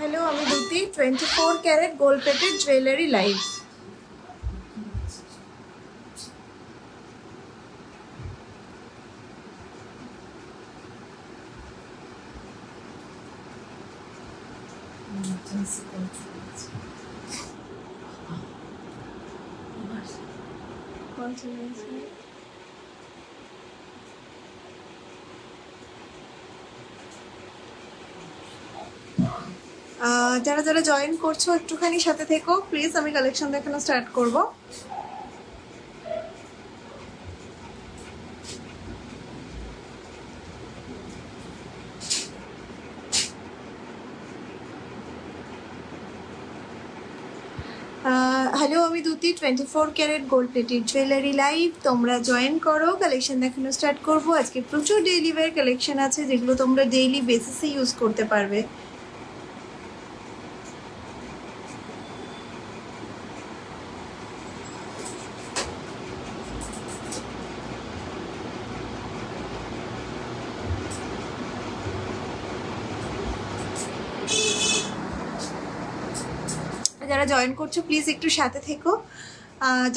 Hello আমি Duti 24 carat gold plated jewellery live. যারা যারা জয়েন করছো একটুখানি সাথে থেকো প্লিজ, আমি কালেকশন দেখানো স্টার্ট করব। হ্যালো আমি Duti 24 carat gold plated jewellery live. তোমরা জয়েন করো, কালেকশন দেখানো স্টার্ট করব। আজকে প্রচুর ডেইলি ওয়্যার কালেকশন আছে যেগুলো তোমরা ডেইলি বেসিসে ইউজ করতে পারবে। যারা জয়েন করছো প্লিজ একটু সাথে থেকো।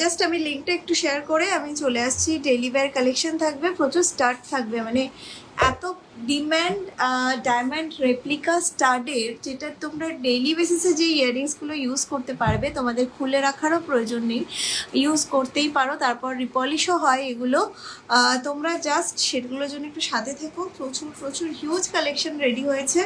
জাস্ট আমি লিঙ্কটা একটু শেয়ার করে আমি চলে আসছি। ডেইলি ওয়্যার কালেকশন থাকবে, প্রচুর স্টার্ট থাকবে, মানে এত ডিম্যান্ড ডায়মন্ড রেপ্লিকা স্টাডের, যেটা তোমরা ডেইলি বেসিসে যে ইয়াররিংসগুলো ইউজ করতে পারবে, তোমাদের খুলে রাখারও প্রয়োজন নেই, ইউজ করতেই পারো। তারপর রিপলিশও হয় এগুলো। তোমরা জাস্ট সেগুলোর জন্য একটু সাথে থেকো। প্রচুর প্রচুর হিউজ কালেকশন রেডি হয়েছে।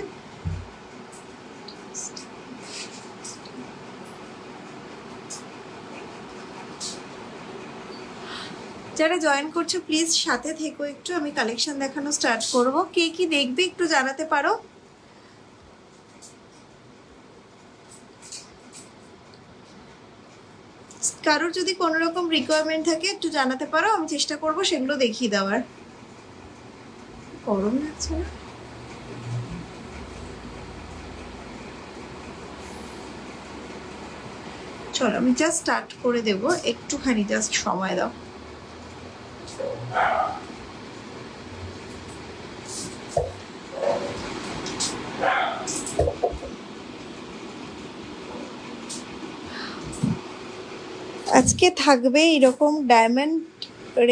যারা জয়েন করছো প্লিজ সাথে থেকো একটু, আমি কালেকশন দেখানো স্টার্ট করব। কে কি দেখবে একটু জানাতে পারো। কারোর যদি কোনো রকম রিকোয়ারমেন্ট থাকে একটু জানাতে পারো, আমি চেষ্টা করব সেগুলো দেখিয়ে দেওয়ার। গরম লাগছে না? চলো আমি জাস্ট স্টার্ট করে দেবো, একটুখানি জাস্ট সময় দাও। আজকে থাকবে এরকম ডায়মন্ড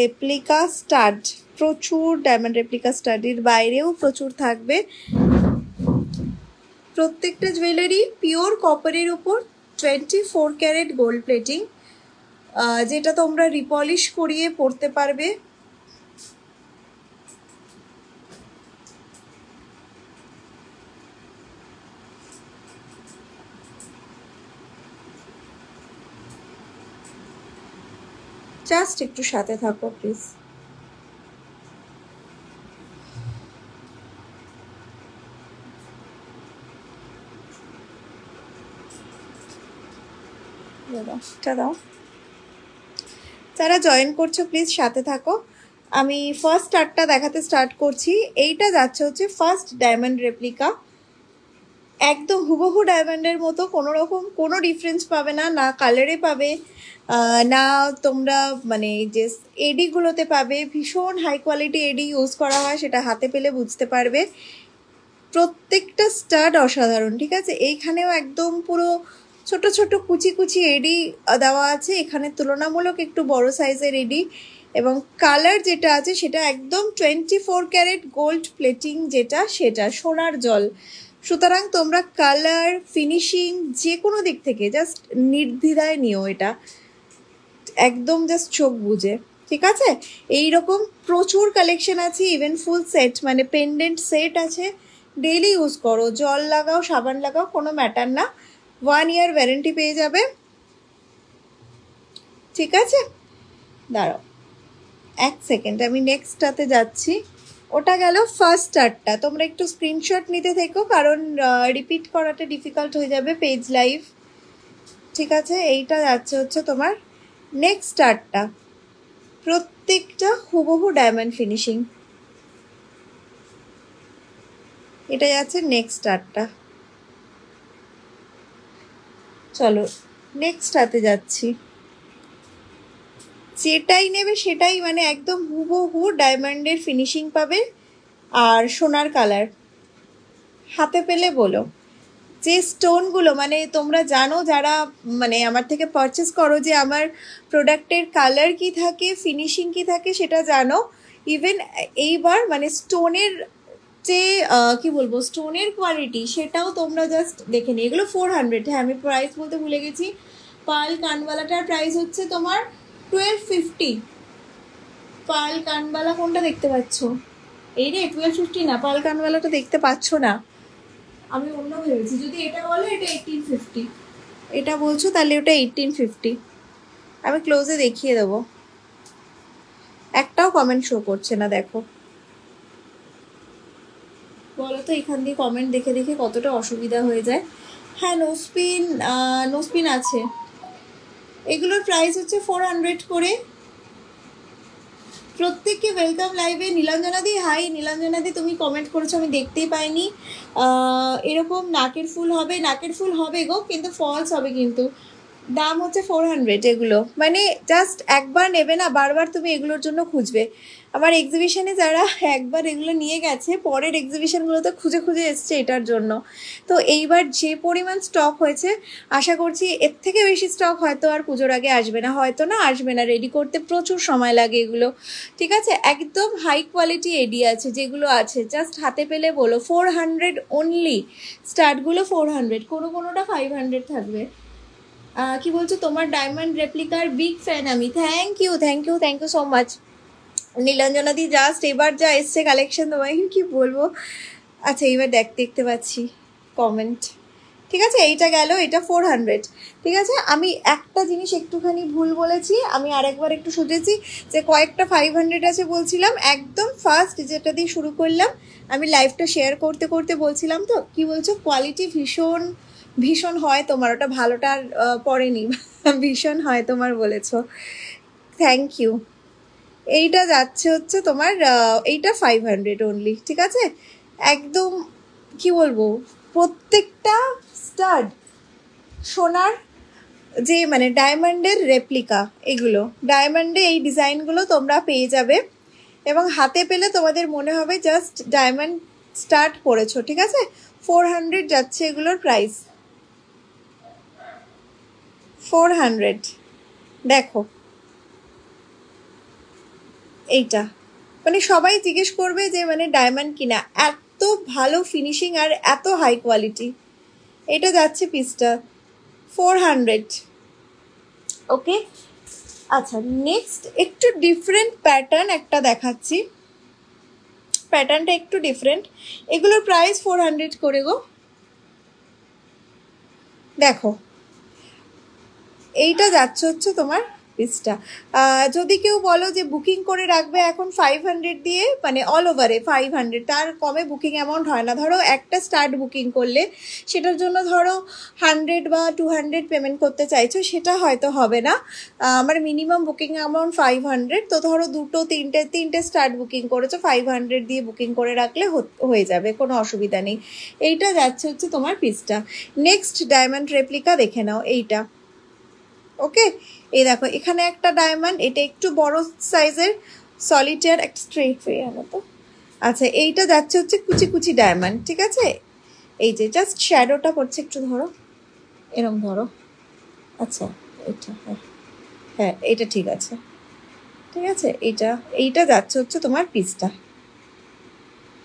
রেপ্লিকা স্টাড, প্রচুর ডায়মন্ড রেপ্লিকা স্টাডির বাইরেও প্রচুর থাকবে। প্রত্যেকটা জুয়েলারি পিওর কপারের উপর 24 ক্যারেট গোল্ড প্লেটিং, যেটা তোমরা রিপলিশ করিয়ে পরতে পারবে। জাস্ট একটু সাথে থাকো প্লিজ। দাও, যারা জয়েন করছো প্লিজ সাথে থাকো। আমি ফার্স্ট স্টার্টটা দেখাতে স্টার্ট করছি। এইটা যাচ্ছে হচ্ছে ফার্স্ট ডায়মন্ড রেপ্লিকা, একদম হুবহু ডায়মন্ডের মতো, কোনো রকম কোনো ডিফারেন্স পাবে না, না কালারে পাবে না তোমরা মানে যে এডিগুলোতে পাবে। ভীষণ হাই কোয়ালিটি এডি ইউজ করা হয়, সেটা হাতে পেলে বুঝতে পারবে। প্রত্যেকটা স্টাড অসাধারণ, ঠিক আছে। এইখানেও একদম পুরো ছোট ছোট কুচি কুচি এডি দেওয়া আছে, এখানে তুলনামূলক একটু বড় সাইজের এডি, এবং কালার যেটা আছে সেটা একদম 24 ক্যারেট গোল্ড প্লেটিং, যেটা সেটা সোনার জল। সুতরাং তোমরা কালার ফিনিশিং যে কোনো দিক থেকে জাস্ট নির্দ্বিধায় নিও, এটা একদম জাস্ট চোখ বুঝে, ঠিক আছে। এইরকম প্রচুর কালেকশন আছে, ইভেন ফুল সেট মানে পেন্ডেন্ট সেট আছে। ডেইলি ইউজ করো, জল লাগাও সাবান লাগাও কোনো ম্যাটার না, 1 ইয়ার ওয়ারেন্টি পেয়ে যাবে, ঠিক আছে। দাঁড়াও এক সেকেন্ড, আমি নেক্সটটাতে যাচ্ছি। ওটা গেল ফার্স্ট স্টার্টটা, তোমরা একটু স্ক্রিনশট নিতে থেকো, কারণ রিপিট করাটা ডিফিকাল্ট হয়ে যাবে পেজ লাইভ, ঠিক আছে। এইটা যাচ্ছে হচ্ছে তোমার নেক্সট স্টার্টটা, প্রত্যেকটা হুবহু ডায়মন্ড ফিনিশিং। এটা যাচ্ছে নেক্সট স্টার্টটা। চলো নেক্সটটাতে যাচ্ছি। যেটাই নেবে সেটাই মানে একদম হুবহু ডায়মন্ডের ফিনিশিং পাবে আর সোনার কালার। হাতে পেলে বলো। যে স্টোনগুলো মানে তোমরা জানো যারা মানে আমার থেকে পারচেস করো যে আমার প্রোডাক্টের কালার কি থাকে, ফিনিশিং কি থাকে সেটা জানো। ইভেন এইবার মানে স্টোনের যে কি বলবো স্টোনের কোয়ালিটি সেটাও তোমরা জাস্ট দেখে নিই। এগুলো 400, হ্যাঁ আমি প্রাইস বলতে ভুলে গেছি। পার্ল কানবালাটার প্রাইস হচ্ছে তোমার 1250। পার্ল কানবালা কোনটা দেখতে পাচ্ছ? এই রে 1250 না, পার্ল কানবালাটা দেখতে পাচ্ছ না, আমি অন্য ভেবেছি। যদি এটা বলো এটা 1850, এটা বলছো তাহলে ওটা 1850। আমি ক্লোজে দেখিয়ে দেবো, একটাও কমেন্ট শো করছে না। দেখো বলো তো এখান দিয়ে কমেন্ট দেখে দেখে কতটা অসুবিধা হয়ে যায়। হ্যাঁ নোস্পিন আছে। এগুলোর প্রাইস হচ্ছে 400 করে। প্রত্যেককে ওয়েলকাম লাইভে। নীলাঞ্জনাদি হাই। নীলাঞ্জনাদি তুমি কমেন্ট করেছো আমি দেখতেই পাইনি। এরকম নাকের ফুল হবে, নাকের ফুল হবে গো, কিন্তু ফলস হবে। কিন্তু দাম হচ্ছে 400 এগুলো। মানে জাস্ট একবার নেবে না, বারবার তুমি এগুলোর জন্য খুঁজবে। আমার এক্সিবিশনে যারা একবার এগুলো নিয়ে গেছে পরের এক্সিবিশনগুলোতে খুঁজে খুঁজে এসছে এটার জন্য। তো এইবার যে পরিমাণ স্টক হয়েছে আশা করছি এর থেকে বেশি স্টক হয়তো আর পুজোর আগে আসবে না, হয়তো না আসবে না। রেডি করতে প্রচুর সময় লাগে এগুলো, ঠিক আছে। একদম হাই কোয়ালিটি এডি আছে যেগুলো আছে, জাস্ট হাতে পেলে বলো। 400 অনলি, স্টার্টগুলো 400, কোনোটা 500 থাকবে। কি বলছো? তোমার ডায়মন্ড রেপ্লিকার বিগ ফ্যান আমি। থ্যাংক ইউ সো মাচ নীলাঞ্জনাদি। জাস্ট এবার যা এসছে কালেকশন তোমাকে কি বলবো। আচ্ছা এইবার দেখতে পাচ্ছি কমেন্ট, ঠিক আছে। এইটা গেল, এটা 400, ঠিক আছে। আমি একটা জিনিস একটুখানি ভুল বলেছি, আমি আরেকবার একটু শুধরেছি যে কয়েকটা 500 আছে বলছিলাম। একদম ফার্স্ট যেটা দিয়ে শুরু করলাম আমি লাইভটা শেয়ার করতে করতে বলছিলাম তো, কি বলছো কোয়ালিটি ভীষণ হয় তোমার, ওটা ভালোটা আর পড়েনি, ভীষণ হয় তোমার বলেছো। Thank you. এইটা যাচ্ছে হচ্ছে তোমার এইটা 500 অনলি, ঠিক আছে। একদম কি বলবো, প্রত্যেকটা স্টাড সোনার যে মানে ডায়মন্ডের রেপ্লিকা, এগুলো ডায়মন্ডে এই ডিজাইনগুলো তোমরা পেয়ে যাবে এবং হাতে পেলে তোমাদের মনে হবে জাস্ট ডায়মন্ড স্টার্ট করেছো, ঠিক আছে। 400 যাচ্ছে এগুলোর প্রাইস, 400। দেখো এইটা মানে সবাই জিজ্ঞেস করবে যে মানে ডায়মন্ড কিনা, এত ভালো ফিনিশিং আর এত হাই কোয়ালিটি। এটা যাচ্ছে পিসটা 400, ওকে। আচ্ছা নেক্সট একটু ডিফারেন্ট প্যাটার্ন একটা দেখাচ্ছি, প্যাটার্নটা একটু ডিফারেন্ট। এগুলোর প্রাইস 400 করে গো। দেখো এইটা যাচ্ছে হচ্ছে তোমার পিসটা। যদি কেউ বলো যে বুকিং করে রাখবে এখন 500 দিয়ে, মানে অল ওভারে 500, তার কমে বুকিং অ্যামাউন্ট হয় না। ধরো একটা স্টার্ট বুকিং করলে সেটার জন্য ধরো 100 বা 200 পেমেন্ট করতে চাইছো, সেটা হয়তো হবে না। আমার মিনিমাম বুকিং অ্যামাউন্ট 500। তো ধরো তিনটে স্টার্ট বুকিং করেছো, 500 দিয়ে বুকিং করে রাখলে হয়ে যাবে, কোনো অসুবিধা নেই। এইটা যাচ্ছে হচ্ছে তোমার পিসটা। নেক্সট ডায়মন্ড রেপ্লিকা দেখে নাও এইটা, ওকে। এই দেখো এখানে একটা ডায়মন্ড, এটা একটু বড় সাইজের সলিটার, একটা স্ট্রেট ফেয়ার মতো। আচ্ছা এইটা যাচ্ছে হচ্ছে কুচি কুচি ডায়মন্ড, ঠিক আছে। এই যে জাস্ট শ্যাডোটা করছে, একটু ধরো এরম ধরো। আচ্ছা এটা হ্যাঁ এটা ঠিক আছে, ঠিক আছে। এইটা যাচ্ছে হচ্ছে তোমার পিসটা,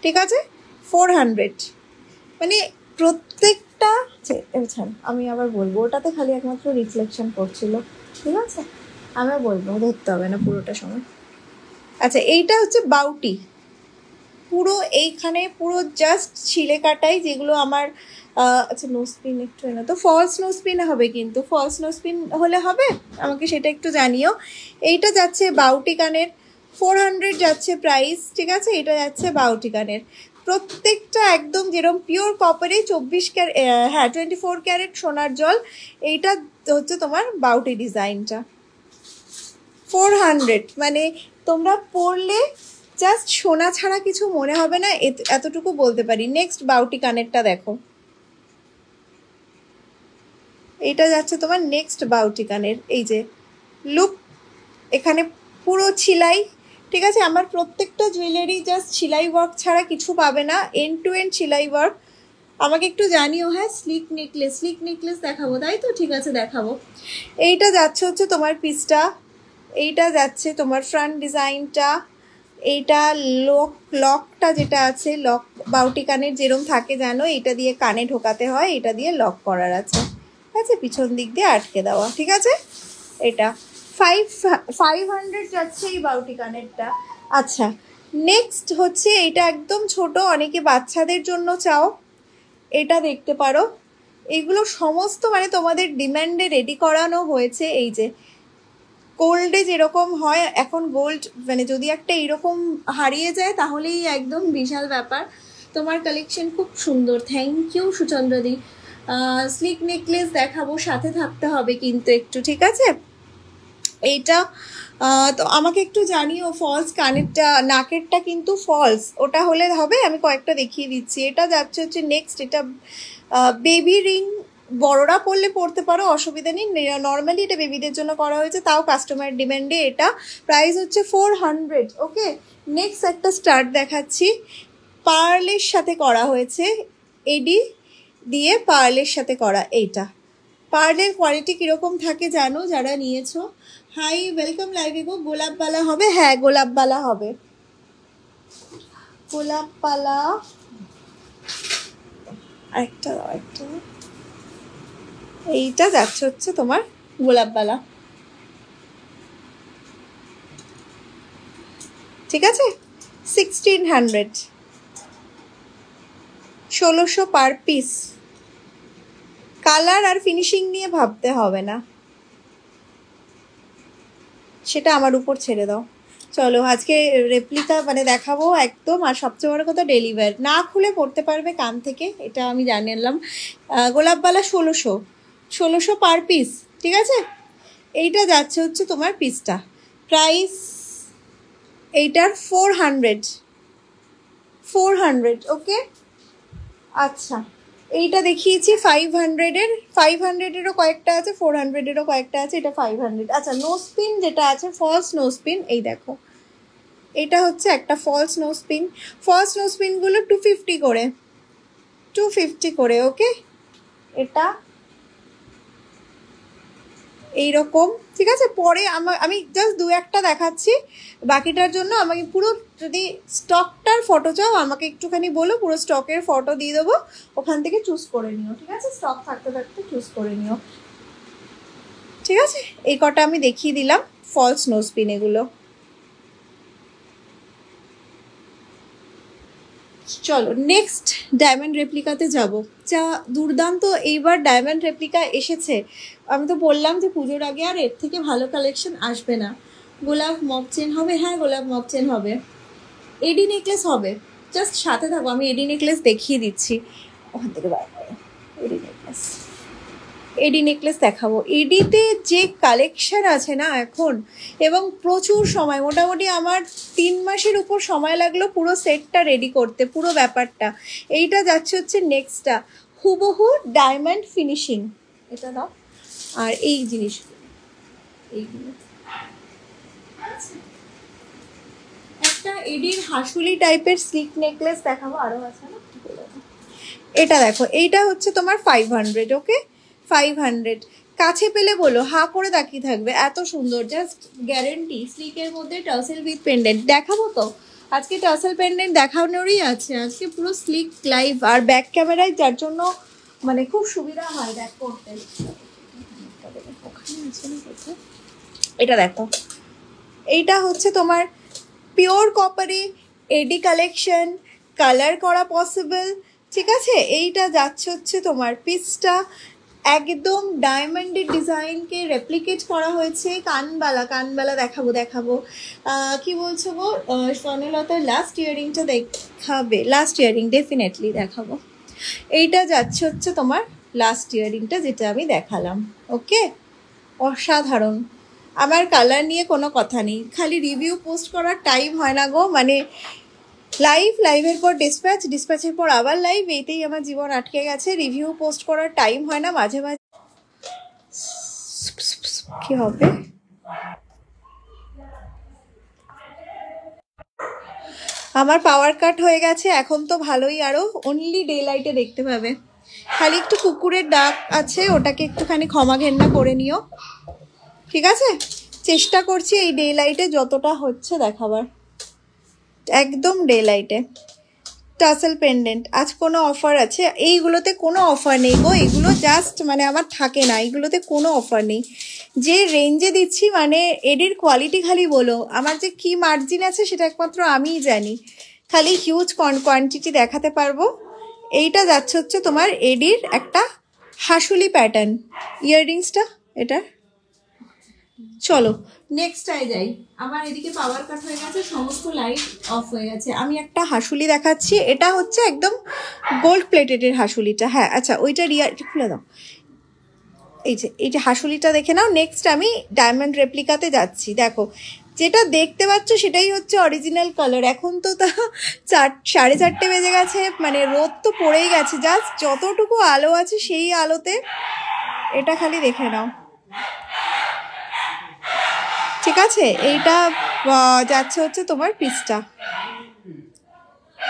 ঠিক আছে। 400 মানে প্রত্যেকটা। আমি আবার বলবো ওটাতে খালি একমাত্র রিফ্লেকশন করছিল, ঠিক আছে। আমরা বলবো, ধরতে হবে না পুরোটা সময়। আচ্ছা এইটা হচ্ছে বাউটি, পুরো এইখানে পুরো জাস্ট ছিলে কাটাই, যেগুলো আমার আচ্ছা নোস্পিন একটু না তো, ফলস নোস্পিন হবে, কিন্তু ফলস নোস্পিন হলে হবে আমাকে সেটা একটু জানিও। এইটা যাচ্ছে বাউটি কানের, 400 যাচ্ছে প্রাইস, ঠিক আছে। এটা যাচ্ছে বাউটি কানের, প্রত্যেকটা একদম যেরকম পিওর কপারে 24 ক্যারেট, হ্যাঁ 24 ক্যারেট সোনার জল। এইটা হচ্ছে তোমার বাউটি ডিজাইনটা 400। মানে তোমরা পরলে জাস্ট সোনা ছাড়া কিছু মনে হবে না, এতটুকু বলতে পারি। নেক্সট বাউটি কানেরটা দেখো, এটা যাচ্ছে তোমার নেক্সট বাউটি কানের। এই যে লুক, এখানে পুরো ছিলাই, ঠিক আছে। আমার প্রত্যেকটা জুয়েলারি জাস্ট সেলাই ওয়ার্ক ছাড়া কিছু পাবে না, এন্ড টু এন্ড সেলাই ওয়ার্ক। আমাকে একটু জানিও। হ্যাঁ, স্লিক নেকলেস দেখাবো, তাই তো? ঠিক আছে, দেখাবো। এইটা যাচ্ছে হচ্ছে তোমার পিসটা, এইটা যাচ্ছে তোমার ফ্রন্ট ডিজাইনটা, এইটা লকটা যেটা আছে, লক বাউটি কানের যেরকম থাকে জানো, এটা দিয়ে কানে ঢোকাতে হয়, এটা দিয়ে লক করার আছে, ঠিক আছে, পিছন দিক দিয়ে আটকে দেওয়া, ঠিক আছে। এটা 500 যাচ্ছে এই বাউটি কানেরটা। আচ্ছা, নেক্সট হচ্ছে এটা একদম ছোট, অনেকে বাচ্চাদের জন্য চাও, এটা দেখতে পারো। এগুলো সমস্ত মানে তোমাদের ডিমান্ডে রেডি করানো হয়েছে। এই যে গোল্ডে যেরকম হয় এখন, গোল্ড মানে যদি একটা এরকম হারিয়ে যায় তাহলেই একদম বিশাল ব্যাপার। তোমার কালেকশন খুব সুন্দর, থ্যাংক ইউ সুচন্দ্রদি। স্লিক নেকলেস দেখাবো, সাথে থাকতে হবে কিন্তু একটু, ঠিক আছে। এইটা তো আমাকে একটু জানিও, ফলস কানেরটা, নাকেরটা কিন্তু ফলস, ওটা হলে হবে, আমি কয়েকটা দেখিয়ে দিচ্ছি। এটা যাচ্ছে হচ্ছে নেক্সট, এটা বেবি রিং, বড়রা পরলে পরতে পারো, অসুবিধা নেই, নর্মালি এটা বেবিদের জন্য করা হয়েছে, তাও কাস্টমার ডিমান্ডে। এটা প্রাইস হচ্ছে 400। ওকে, নেক্সট একটা স্টার্ট দেখাচ্ছি, পার্লের সাথে করা হয়েছে, এডি দিয়ে পার্লের সাথে করা। এইটা পার্লের কোয়ালিটি কীরকম থাকে জানো যারা নিয়েছো। হাই, ওয়েলকাম লাইভে গো। গোলাপবালা হবে? হ্যাঁ, গোলাপবালা হবে, গোলাপবালা। আরেকটা এইটা যাচ্ছে হচ্ছে তোমার গোলাপবালা, ঠিক আছে। 1600, 1600 পার পিস। কালার আর ফিনিশিং নিয়ে ভাবতে হবে না, সেটা আমার উপর ছেড়ে দাও। চলো, আজকে রেপ্লিকা মানে দেখাবো একদম, আর সবচেয়ে বড় কথা ডেলিভার, না খুলে পড়তে পারবে কান থেকে, এটা আমি জানলাম। গোলাপবালা 1600 পার পিস, ঠিক আছে। এইটা যাচ্ছে হচ্ছে তোমার পিসটা, প্রাইস এইটার 400। ওকে, আচ্ছা, এইটা দেখিয়েছি 500-এর, 500-এরও কয়েকটা আছে, 400-এরও কয়েকটা আছে, এটা 500। আচ্ছা, নো স্পিন যেটা আছে, ফলস নো স্পিন, এই দেখো, এটা হচ্ছে একটা false nose pin. False nose স্পিনগুলো 250 করে, 250 করে। ওকে, এটা এইরকম, ঠিক আছে। পরে আমি জাস্ট দু একটা দেখাচ্ছি, বাকিটার জন্য আমাকে পুরো, যদি স্টকটার ফটো চাও আমাকে একটুখানি বলো, পুরো স্টকের ফটো দিয়ে দেবো, ওখান থেকে চুজ করে নিও, ঠিক আছে। স্টক থাকতে থাকতে চুজ করে নিও, ঠিক আছে। এই কটা আমি দেখিয়ে দিলাম ফলস নোজ পিন এগুলো। চলো নেক্সট ডায়মন্ড রেপ্লিকাতে যাব। যা দুর্দান্ত এইবার ডায়মন্ড রেপ্লিকা এসেছে, আমি তো বললাম যে পুজোর আগে আর এর থেকে ভালো কালেকশন আসবে না। গোলাপ মক চেন হবে? হ্যাঁ, গোলাপ মক চেন হবে। এডি নেকলেস হবে, জাস্ট সাথে থাকো, আমি এডি নেকলেস দেখিয়ে দিচ্ছি ওখান থেকে বার করে। এডি নেকলেস দেখাবো। এডিতে যে কালেকশন আছে না এখন, এবং প্রচুর সময়, মোটামুটি আমার 3 মাসের উপর সময় লাগলো পুরো সেটটা রেডি করতে, পুরো ব্যাপারটা। এইটা যাচ্ছে হচ্ছে নেক্সটটা, হুবহু ডায়মন্ড ফিনিশিং, এটা দাও। আর এই জিনিসগুলো, এইগুলো একটা এডির হাসুলি টাইপের স্লিক নেকলেস দেখাবো, আরও আছে না, এটা দেখো, এইটা হচ্ছে তোমার 500। ওকে, 500 কাছে পেলে বলো, হাঁ করে তাকিয়ে থাকবে, এত সুন্দর, জাস্ট গ্যারেন্টি। স্লিকের মধ্যে টাসেল উইথ পেন্ডেন্ট দেখাবো তো, আজকে টাসেল পেন্ডেন্ট দেখানোরই আছে, আজকে পুরো স্লিক লাইভ, আর ব্যাক ক্যামেরায়, যার জন্য মানে খুব সুবিধা হয় ব্যাক করতে। এটা দেখো, এইটা হচ্ছে তোমার পিওর কপারে এডি কালেকশন, কালার করা পসিবল, ঠিক আছে। এইটা যাচ্ছে হচ্ছে তোমার পিসটা একদম ডায়মন্ডের ডিজাইনকে রেপ্লিকেট করা হয়েছে। কানবালা দেখাবো কি বলছো গো স্বর্ণলতার? লাস্ট ইয়ারিংটা দেখাবে? লাস্ট ইয়ারিং ডেফিনেটলি দেখাবো। এইটা যাচ্ছে হচ্ছে তোমার লাস্ট ইয়ারিংটা, যেটা আমি দেখালাম। ওকে, অসাধারণ। আমার কালার নিয়ে কোনো কথা নেই, খালি রিভিউ পোস্ট করার টাইম হয় না গো, মানে লাইভের পর ডিসপ্যাচের পর আবার লাইভ, এইতেই আমার জীবন আটকে গেছে, রিভিউ পোস্ট করার টাইম হয় না। মাঝে মাঝে কি হবে, আমার পাওয়ার কাট হয়ে গেছে এখন তো ভালোই, আরো অনলি ডে লাইটে দেখতে পাবে। খালি একটু কুকুরের ডাক আছে, ওটাকে একটুখানি ক্ষমা ঘেন্না করে নিও, ঠিক আছে? চেষ্টা করছি এই ডে লাইটে যতটা হচ্ছে দেখাবার, একদম ডে লাইটে। টাসেল পেন্ডেন্ট, আজ কোনো অফার আছে? এইগুলোতে কোনো অফার নেই গো, এগুলো জাস্ট মানে আমার থাকে না, এইগুলোতে কোনো অফার নেই। যে রেঞ্জে দিচ্ছি মানে এডির কোয়ালিটি খালি বলো, আমার যে কি মার্জিন আছে সেটা একমাত্র আমিই জানি, খালি হিউজ কোয়ান্টিটি দেখাতে পারবো। এইটা যাচ্ছে হচ্ছে তোমার এডির একটা হাসুলি প্যাটার্ন, ইয়াররিংসটা এটা। চলো নেক্সটটায় যাই। আমার এদিকে পাওয়ার কাট হয়ে গেছে, সমস্ত লাইট অফ হয়ে গেছে। আমি একটা হাসুলি দেখাচ্ছি, এটা হচ্ছে একদম গোল্ড প্লেটেডের হাসুলিটা। হ্যাঁ আচ্ছা, ওইটা খুলে দাও। এই যে হাসুলিটা দেখে নাও। নেক্সট আমি ডায়মন্ড রেপ্লিকাতে যাচ্ছি। দেখো যেটা দেখতে পাচ্ছ সেটাই হচ্ছে অরিজিনাল কালার। এখন তো তা 4:30 বেজে গেছে, মানে রোদ তো পড়েই গেছে, জাস্ট যতটুকু আলো আছে সেই আলোতে এটা খালি দেখে নাও, ঠিক আছে? এইটা যাচ্ছে হচ্ছে তোমার পিসটা,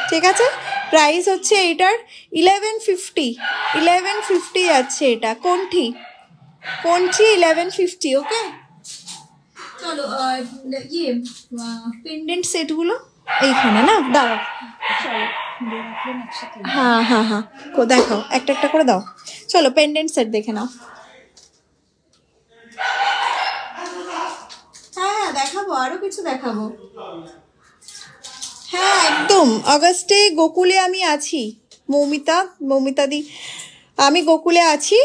ঠিক আছে? প্রাইস হচ্ছে এইটার 1150 যাচ্ছে। এটা কোনটি 1150, ওকে? চলো ইয়ে পেন্ডেন্ট সেটগুলো এইখানে না, দাঁড়াও, হ্যাঁ হ্যাঁ হ্যাঁ দেখাও, একটা একটা করে দাও। চলো পেন্ডেন্ট সেট দেখে নাও। হ্যাঁ দেখাবো, আরো কিছু দেখাবো। হ্যাঁ একদম, আগস্টে গোকুলে আমি আছি, মৌমিতাদি আমি গোকুলে আছি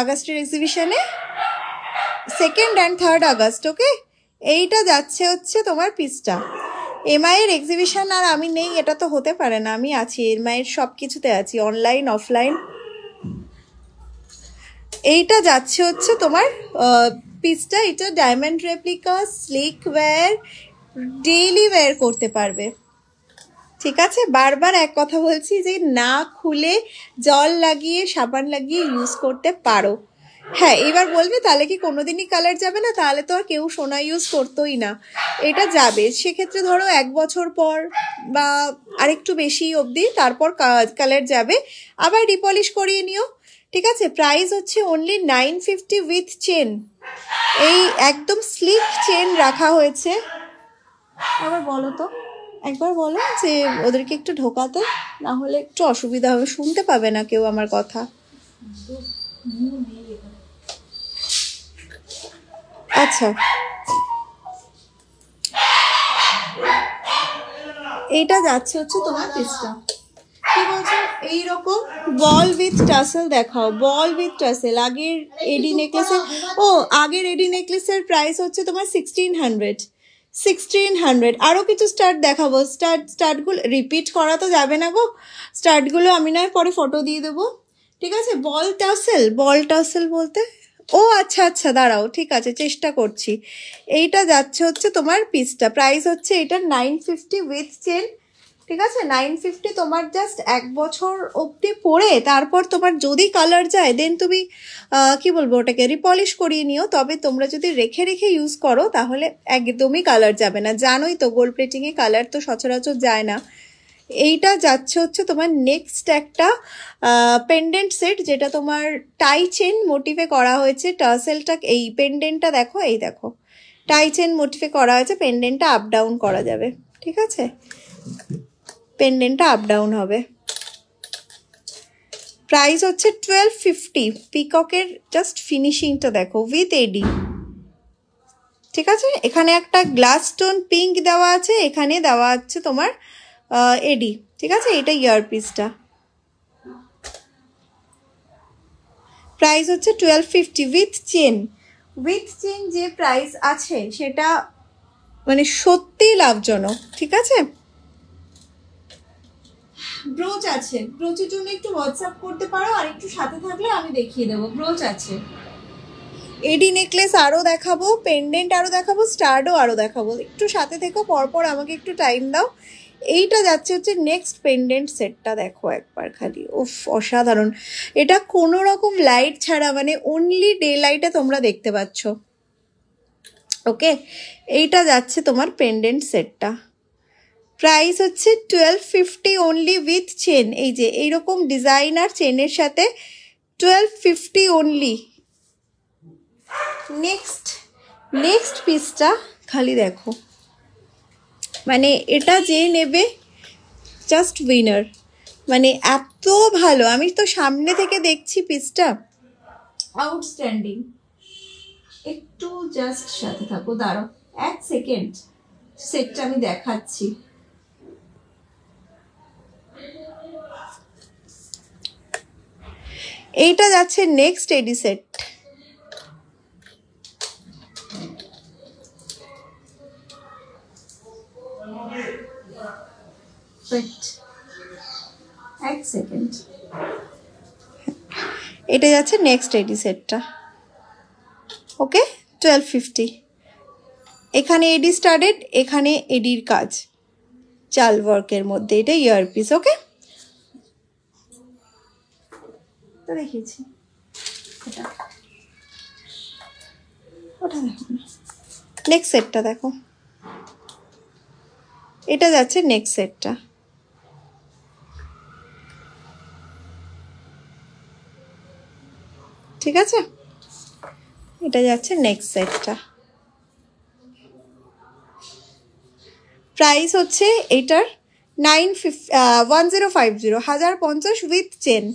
আগস্টের এক্সিবিশনে, 2nd and 3rd আগস্ট, ওকে? এইটা যাচ্ছে হচ্ছে তোমার পিসটা। এমআইয়ের এক্সিবিশন আর আমি নেই এটা তো হতে পারে না, আমি আছি, এমআইয়ের সব কিছুতে আছি, অনলাইন অফলাইন। এইটা যাচ্ছে হচ্ছে তোমার পিসটা, এটা diamond replica, sleek wear, daily wear করতে পারবে, ঠিক আছে? বারবার এক কথা বলছি যে না খুলে জল লাগিয়ে সাবান লাগিয়ে ইউজ করতে পারো। হ্যাঁ এবার বলবে তাহলে কি কোনোদিনই কালার যাবে না? তাহলে তো আর কেউ সোনা ইউজ করতোই না, এটা যাবে। সেক্ষেত্রে ধরো 1 বছর পর বা আরেকটু বেশি অবধি, তারপর কালার যাবে, আবার রিপলিশ করিয়ে নিও, ঠিক আছে? প্রাইস হচ্ছে অনলি 950 উইথ চেন, এই একদম স্লিক চেন রাখা হয়েছে। আবার বলো তো, একবার বলো যে ওদেরকে একটু ঢোকাতে, না হলে একটু অসুবিধা হবে, শুনতে পাবে না কেউ আমার কথা। আচ্ছা এইটা যাচ্ছে হচ্ছে তোমার পিসটা, কি বলছো? এইরকম বল উইথ টাসেল দেখাও, বল উইথ টাসেল। আগের এডি নেকলেসের, আগের এডি নেকলেসের প্রাইস হচ্ছে তোমার 1600। আরও কিছু স্টার্ট দেখাবো, স্টার্টগুলো রিপিট করা তো যাবে না গো, স্টার্টগুলো আমি নয় পরে ফটো দিয়ে দেবো, ঠিক আছে? বল টাসেল বলতে, ও আচ্ছা আচ্ছা দাঁড়াও, ঠিক আছে চেষ্টা করছি। এইটা যাচ্ছে হচ্ছে তোমার পিসটা, প্রাইস হচ্ছে এটা 950 উইথ চেন, ঠিক আছে? 950 তোমার জাস্ট 1 বছর অবধি পরে, তারপর তোমার যদি কালার যায় দেন তুমি কি বলবো ওটাকে রিপলিশ করিয়ে নিও। তবে তোমরা যদি রেখে রেখে ইউজ করো তাহলে একদমই কালার যাবে না, জানোই তো গোল্ড প্লেটিংয়ে কালার তো সচরাচর যায় না। এইটা যাচ্ছে হচ্ছে তোমার নেক্সট একটা পেন্ডেন্ট সেট, যেটা তোমার টাই চেন মোটিভে করা হয়েছে। টার্সেলটা, এই পেন্ডেন্টটা দেখো, এই দেখো টাই চেন মোটিভে করা হয়েছে, পেন্ডেন্টটা আপ ডাউন করা যাবে, ঠিক আছে? পেন্ডেন্টটা আপ ডাউন হবে। প্রাইস হচ্ছে 1250। পিককের জাস্ট ফিনিশিংটা দেখো উইথ এডি, ঠিক আছে? এখানে একটা গ্লাস স্টোন পিঙ্ক দেওয়া আছে, এখানে দেওয়া আছে তোমার এডি, ঠিক আছে? এটা ইয়ারপিসটা, প্রাইস হচ্ছে 1250 উইথ চেন। যে প্রাইস আছে সেটা মানে সত্যিই লাভজনক, ঠিক আছে? ব্রোচ আছে, ব্রোচের জন্য একটু হোয়াটসঅ্যাপ করতে পারো, আর একটু সাথে থাকলে আমি দেখিয়ে দেবো। ব্রোচ আছে, এডি নেকলেস আরও দেখাবো, পেন্ডেন্ট আরও দেখাবো, স্টার্টও আরও দেখাবো, একটু সাথে থেকো, পরপর আমাকে একটু টাইম দাও। এইটা যাচ্ছে হচ্ছে নেক্সট পেন্ডেন্ট সেটটা, দেখো একবার খালি, উফ অসাধারণ। এটা কোনো রকম লাইট ছাড়া, মানে অনলি ডে লাইটে তোমরা দেখতে পাচ্ছ, ওকে? এইটা যাচ্ছে তোমার পেন্ডেন্ট সেটটা, প্রাইস হচ্ছে 1250 অনলি উইথ চেন। এই যে এইরকম ডিজাইনার চেনের সাথে 1250 অনলি। নেক্সট পিসটা খালি দেখো, মানে এটা যে নেবে জাস্ট উইনার, মানে এত ভালো। আমি তো সামনে থেকে দেখছি পিসটা, আউটস্ট্যান্ডিং। একটু জাস্ট সাথে থাকো, দাঁড়াও 1 সেকেন্ড, সেটটা আমি দেখাচ্ছি। এইটা যাচ্ছে নেক্সট এডি সেট। এক সেকেন্ড, এটা যাচ্ছে নেক্সট এডি সেটটা। ওকে, 1250। এখানে এডি স্টাডেড, এখানে এডির কাজ চাল ওয়ার্কের মধ্যে। এটা ইয়ারপিস। ওকে, তো দেখিয়েছি ওটা দেখো না। নেক্সট সেটটা দেখো, এটা যাচ্ছে নেক্সট সেটটা। ঠিক আছে, এটা যাচ্ছে নেক্সট সেটটা। প্রাইস হচ্ছে এটার 1050, 1050 উইথ চেন।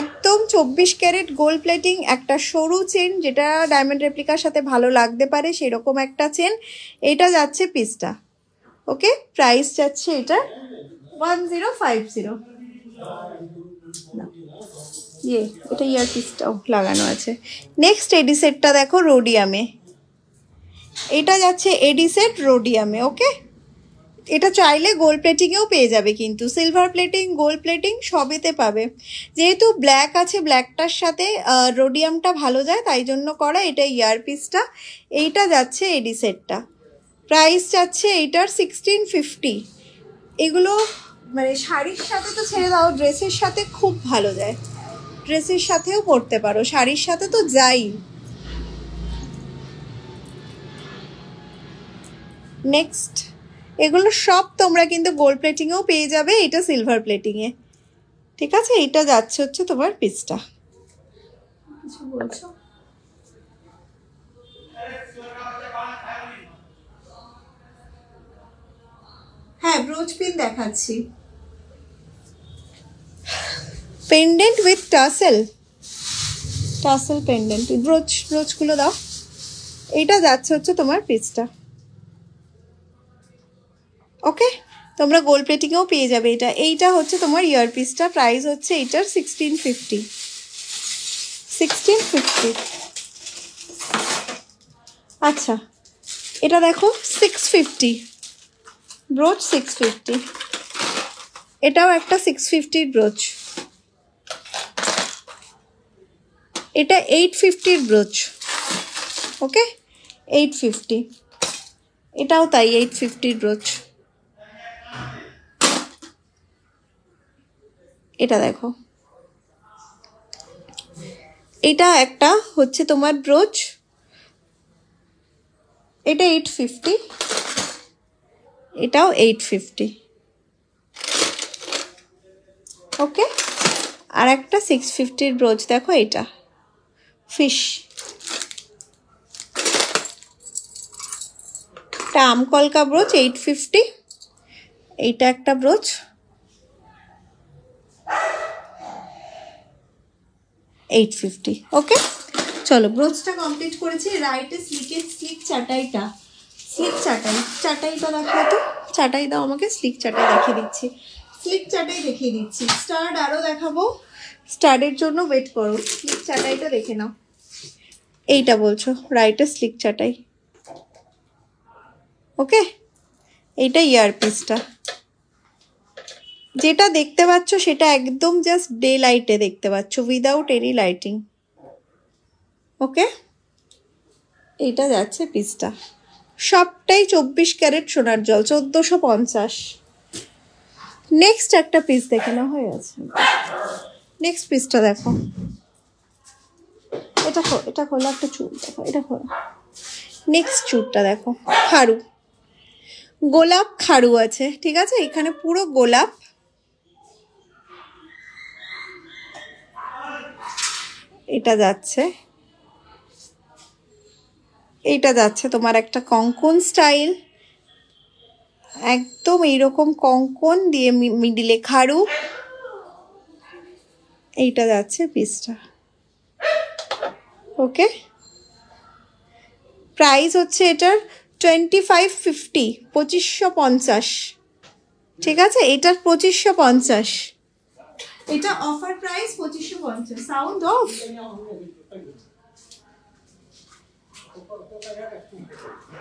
একদম 24 ক্যারেট গোল্ড প্লেটিং, একটা সরু চেন যেটা ডায়মন্ড রেপ্লিকার সাথে ভালো লাগতে পারে সেরকম একটা চেন। এটা যাচ্ছে পিসটা। ওকে, প্রাইস যাচ্ছে এটা 1050। এটা ইয়ার পিসটাও লাগানো আছে। নেক্সট এডি সেটটা দেখো, রোডিয়ামে। এটা যাচ্ছে এডি সেট রোডিয়ামে। ওকে, এটা চাইলে গোল্ড প্লেটিংয়েও পেয়ে যাবে, কিন্তু সিলভার প্লেটিং গোল্ড প্লেটিং সবেতে পাবে। যেহেতু ব্ল্যাক আছে, ব্ল্যাকটার সাথে রোডিয়ামটা ভালো যায়, তাই জন্য করা। এটা ইয়ার পিসটা। এইটা যাচ্ছে এডি সেটটা। প্রাইস যাচ্ছে এইটার 1650। এগুলো মানে শাড়ির সাথে তো ছেড়ে দাও, ড্রেসের সাথে খুব ভালো যায়। ড্রেসের সাথেও পরতে পারো, শাড়ির সাথে তো যাই। নেক্সট, এগুলো সব তোমরা কিন্তু গোল্ড প্লেটিংয়েও পেয়ে যাবে, এটা সিলভার প্লেটিংয়ে। ঠিক আছে, এটা যাচ্ছে হচ্ছে তোমার পিসটা। কিছু বলছো? হ্যাঁ, ব্রোচ পিন দেখাচ্ছি। পেন্ডেন্ট উইথ টাসেল পেন্ডেন্ট, ব্রোচগুলো দাও। এইটা যাচ্ছে হচ্ছে তোমার পিসটা। ওকে, তোমরা গোল্ড প্লেটিংয়েও পেয়ে যাবে এটা। এইটা হচ্ছে তোমার ইয়ার পিসটা। প্রাইস হচ্ছে এইটার 1650। আচ্ছা, এটা দেখো 650 ব্রোচ, 650। এটাও একটা 650 ব্রোচ। এটা 850 ব্রোচ। ওকে, 850। এটাও তাই, 850 ব্রোচ। এটা দেখো, এটা একটা হচ্ছে তোমার ব্রোচ। এটা 850, এটাও 850। ওকে, আর একটা 650 ব্রোচ দেখো, এটা ফিশ। এটা আমকলকা ব্রোচ, 850। এইটা একটা ব্রোচ, 850। ওকে, চলো ব্রোচটা কমপ্লিট করেছি। রাইটে স্লিক চাটাইটা দেখাও তো। চাটাই দাও আমাকে, স্লিক চাটাই দেখিয়ে দিচ্ছি। স্টার্ট আরও দেখাবো, স্টার্টের জন্য ওয়েট করো। স্লিক চাটাইটা দেখে নাও। এইটা বলছো রাইটে স্লিক চাটাই। ওকে, এইটা ইয়ার পিসটা। যেটা দেখতে পাচ্ছ সেটা একদম জাস্ট ডে লাইটে দেখতে পাচ্ছ, উইদাউট এনি লাইটিং। ওকে, এইটা যাচ্ছে পিসটা। সবটাই 24 ক্যারেট সোনার জল, 1450। নেক্সট একটা পিস দেখে না, হয়ে আছে। নেক্সট পিসটা দেখো, এটা খোলা, একটা চুল দেখো, এটা খোলা। নেক্সট চুলটা দেখো, খারু। গোলাপ খাড়ু আছে, ঠিক আছে, এখানে পুরো গোলাপ। এটা যাচ্ছে, এইটা যাচ্ছে তোমার একটা কঙ্কন স্টাইল, একদম এইরকম কঙ্কন দিয়ে মিডিলে খাড়ু। এইটা যাচ্ছে পিসটা। ওকে, প্রাইস হচ্ছে এটার 2550, 2550, ঠিক আছে, এটার 2550, এটা অফার প্রাইস 2550। Sound of.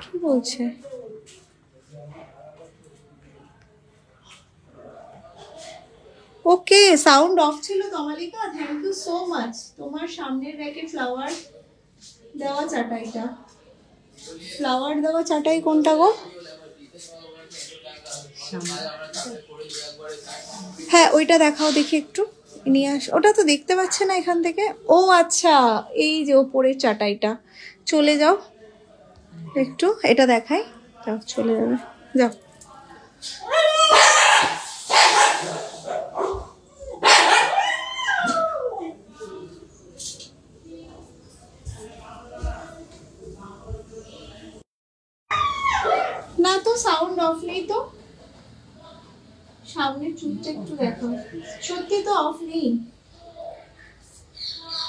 কি বলছে? ওকে, সাউন্ড অফ ছিল Tamalika, thank you so much. তোমার সামনের র্যাকে ফ্লাওয়ার দেওয়া চাটাইটা, ফ্লাওয়ার দেওয়া চাটাই কোনটা গো? হ্যাঁ ওইটা দেখাও দেখি একটু, নিয়ে আস। ওটা তো দেখতে পাচ্ছে না এখান থেকে। ও আচ্ছা, এই যে ওপরের চাটাইটা, চলে যাও একটু, এটা দেখাই, যাও চলে যাবে, যাও। না তো সাউন্ড অফ নেই তো, সামনে চুপটা একটু দেখো, সত্যি তো অফ নেই।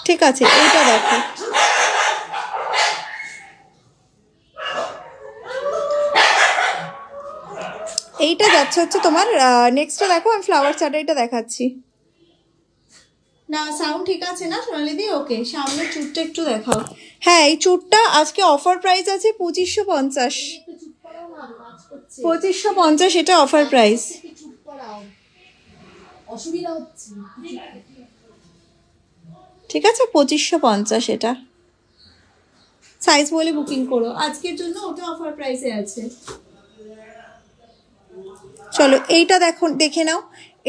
ঠিক আছে, এইটা দেখো, এইটা যাচ্ছে হচ্ছে তোমার। নেক্সটটা দেখো, আমি ফ্লাওয়ার চাটাইটা দেখাচ্ছি। না সাউন্ড ঠিক আছে না সোনালিদি? ওকে, সামনে চুটটা একটু দেখাও। হ্যাঁ এই চুটটা আজকে অফার প্রাইস আছে 2550, 2550, এটা অফার প্রাইস। ঠিক আছে, 2550 এটা। সাইজ বলে বুকিং করো আজকের জন্য, ওটা অফার প্রাইসে আছে। চলো এইটা দেখো, দেখে নাও।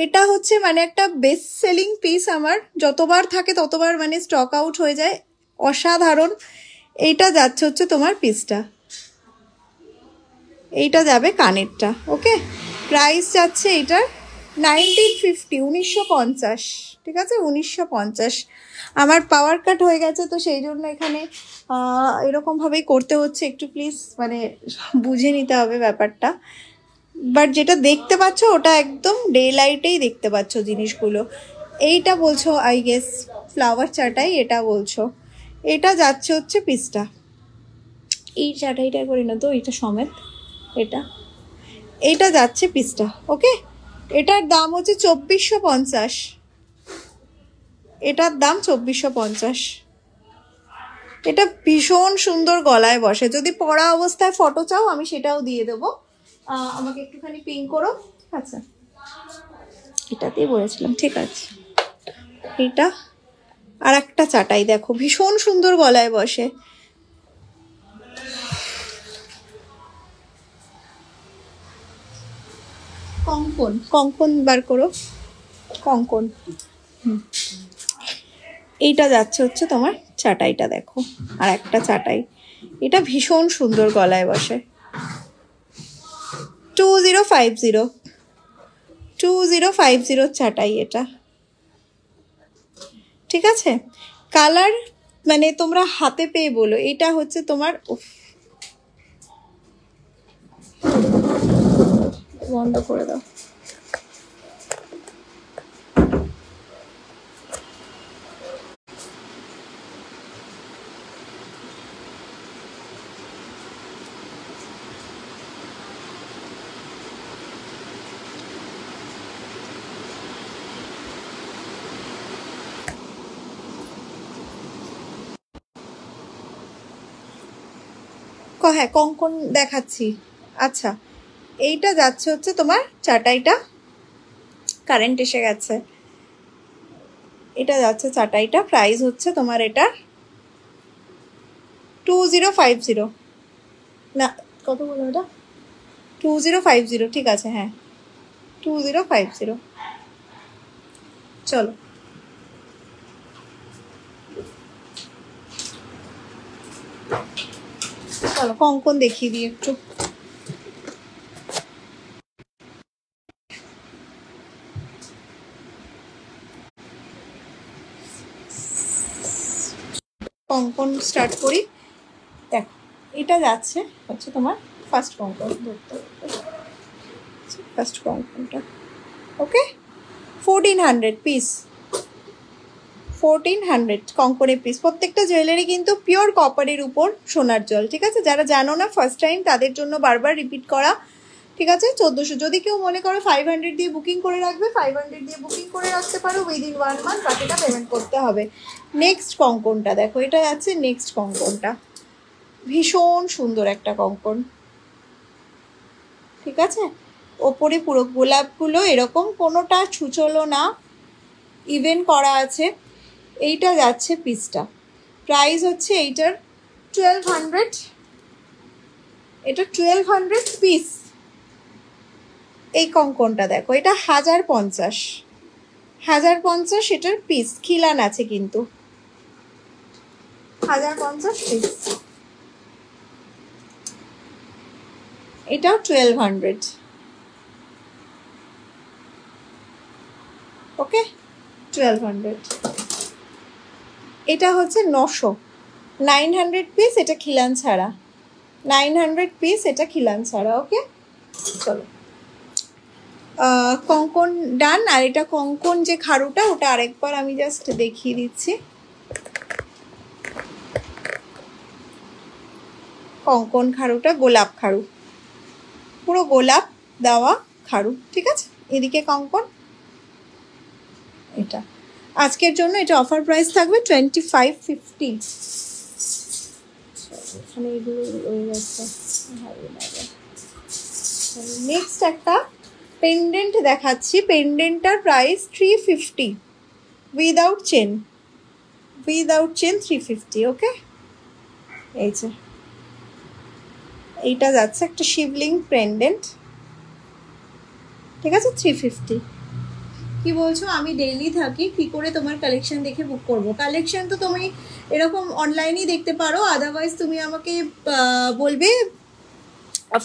এটা হচ্ছে মানে একটা বেস্ট সেলিং পিস আমার, যতবার থাকে ততবার মানে স্টক আউট হয়ে যায়, অসাধারণ। এইটা যাচ্ছে হচ্ছে তোমার পিসটা, এইটা যাবে কানেরটা। ওকে, প্রাইস যাচ্ছে এইটার 1950, 1950, ঠিক আছে, 1950। আমার পাওয়ার কাট হয়ে গেছে তো সেই জন্য এখানে এরকমভাবেই করতে হচ্ছে, একটু প্লিজ মানে বুঝে নিতে হবে ব্যাপারটা। বাট যেটা দেখতে পাচ্ছ ওটা একদম ডে লাইটেই দেখতে পাচ্ছ জিনিসগুলো। এইটা বলছো আই গেস ফ্লাওয়ার চাটাই, এটা বলছো। এটা যাচ্ছে হচ্ছে পিসটা, এই চাটাইটা করি না তো, এইটা সমেত, এটা এইটা যাচ্ছে পিসটা। ওকে, এটার দাম হচ্ছে 2450, এটার দাম 2450। এটা ভীষণ সুন্দর গলায় বসে, যদি পরা অবস্থায় ফটো চাও আমি সেটাও দিয়ে দেবো। আমাকে একটুখানি পিং করো, ঠিক আছে, এটাতেই বলেছিলাম, ঠিক আছে। এটা আর একটা চাটাই দেখো, ভীষণ সুন্দর গলায় বসে। কঙ্কন, কঙ্কন বার করো, কঙ্কন। এইটা যাচ্ছে হচ্ছে তোমার চাটাইটা দেখো, আর একটা চাটাই, এটা ভীষণ সুন্দর গলায় বসে। 2050, 2050 চাটাই এটা, ঠিক আছে। কালার মানে তোমরা হাতে পেয়ে বলো। এটা হচ্ছে তোমার, বন্ধ করে দাও। হ্যাঁ কঙ্কন দেখাচ্ছি। আচ্ছা, এইটা যাচ্ছে হচ্ছে তোমার চাটাইটা, কারেন্ট এসে গেছে। এটা যাচ্ছে চাটাইটা, প্রাইস হচ্ছে তোমার এটা 2050, না কত বলো এটা, 2050, ঠিক আছে, হ্যাঁ 2050। চলো চলো কঙ্কন দেখিয়ে দিই একটু। কঙ্কন স্টার্ট করি। দেখো এটা যাচ্ছে হচ্ছে তোমার ফার্স্ট কঙ্কন, ধরতে ফার্স্ট কঙ্কনটা। ওকে, 1400 পিস, 1400 কঙ্কনের পিস। প্রত্যেকটা জুয়েলারি কিন্তু পিওর কপারের উপর সোনার জল, ঠিক আছে? যারা জানো না ফার্স্ট টাইম তাদের জন্য বারবার রিপিট করা, ঠিক আছে? 1400। যদি কেউ মনে করো 500 দিয়ে বুকিং করে রাখবে, 500 দিয়ে বুকিং করে রাখতে পারো, উইদিন 1 মান্থ বাকিটা পেমেন্ট করতে হবে। নেক্সট কঙ্কনটা দেখো, এটা যাচ্ছে নেক্সট কঙ্কনটা, ভীষণ সুন্দর একটা কঙ্কন, ঠিক আছে? ওপরে পুরো গোলাপগুলো এরকম, কোনোটা ছুচলো না, ইভেন করা আছে। এইটা যাচ্ছে পিসটা, প্রাইস হচ্ছে এইটার 1200, এটা 1200 পিস। এই কঙ্কনটা দেখো, এটা 1050, 1050 এটার পিস, খিলান আছে কিন্তু, 1050 পিস। এটাও 1200। ওকে, 1200। এটা হচ্ছে 900, 900 পিস, এটা খিলান ছাড়া, 900 পিস, এটা খিলান ছাড়া। ওকে, চলো কঙ্কন ডান। আর এটা কঙ্কন যে খাড়ুটা, ওটা আরেকবার আমি জাস্ট দেখিয়ে দিচ্ছি। কঙ্কন খাড়ুটা গোলাপ খাড়ু, পুরো গোলাপ দেওয়া খাড়ু, ঠিক আছে? এদিকে কঙ্কন, এটা আজকের জন্য এটা অফার প্রাইস থাকবে 2550। এখানে এগুলো রয়ে যাচ্ছে। নেক্সট একটা পেন্ডেন্ট দেখাচ্ছি, পেন্ডেন্টটার price 350 without chain, without chain 350। Okay, এই যে এইটা যাচ্ছে একটা শিবলিং পেন্ডেন্ট, ঠিক আছে? 350। কি বলছো? আমি ডেইলি থাকি, কি করে তোমার কালেকশন দেখে বুক করব? কালেকশন তো তুমি এরকম অনলাইনেই দেখতে পারো, আদারওয়াইজ তুমি আমাকে বলবে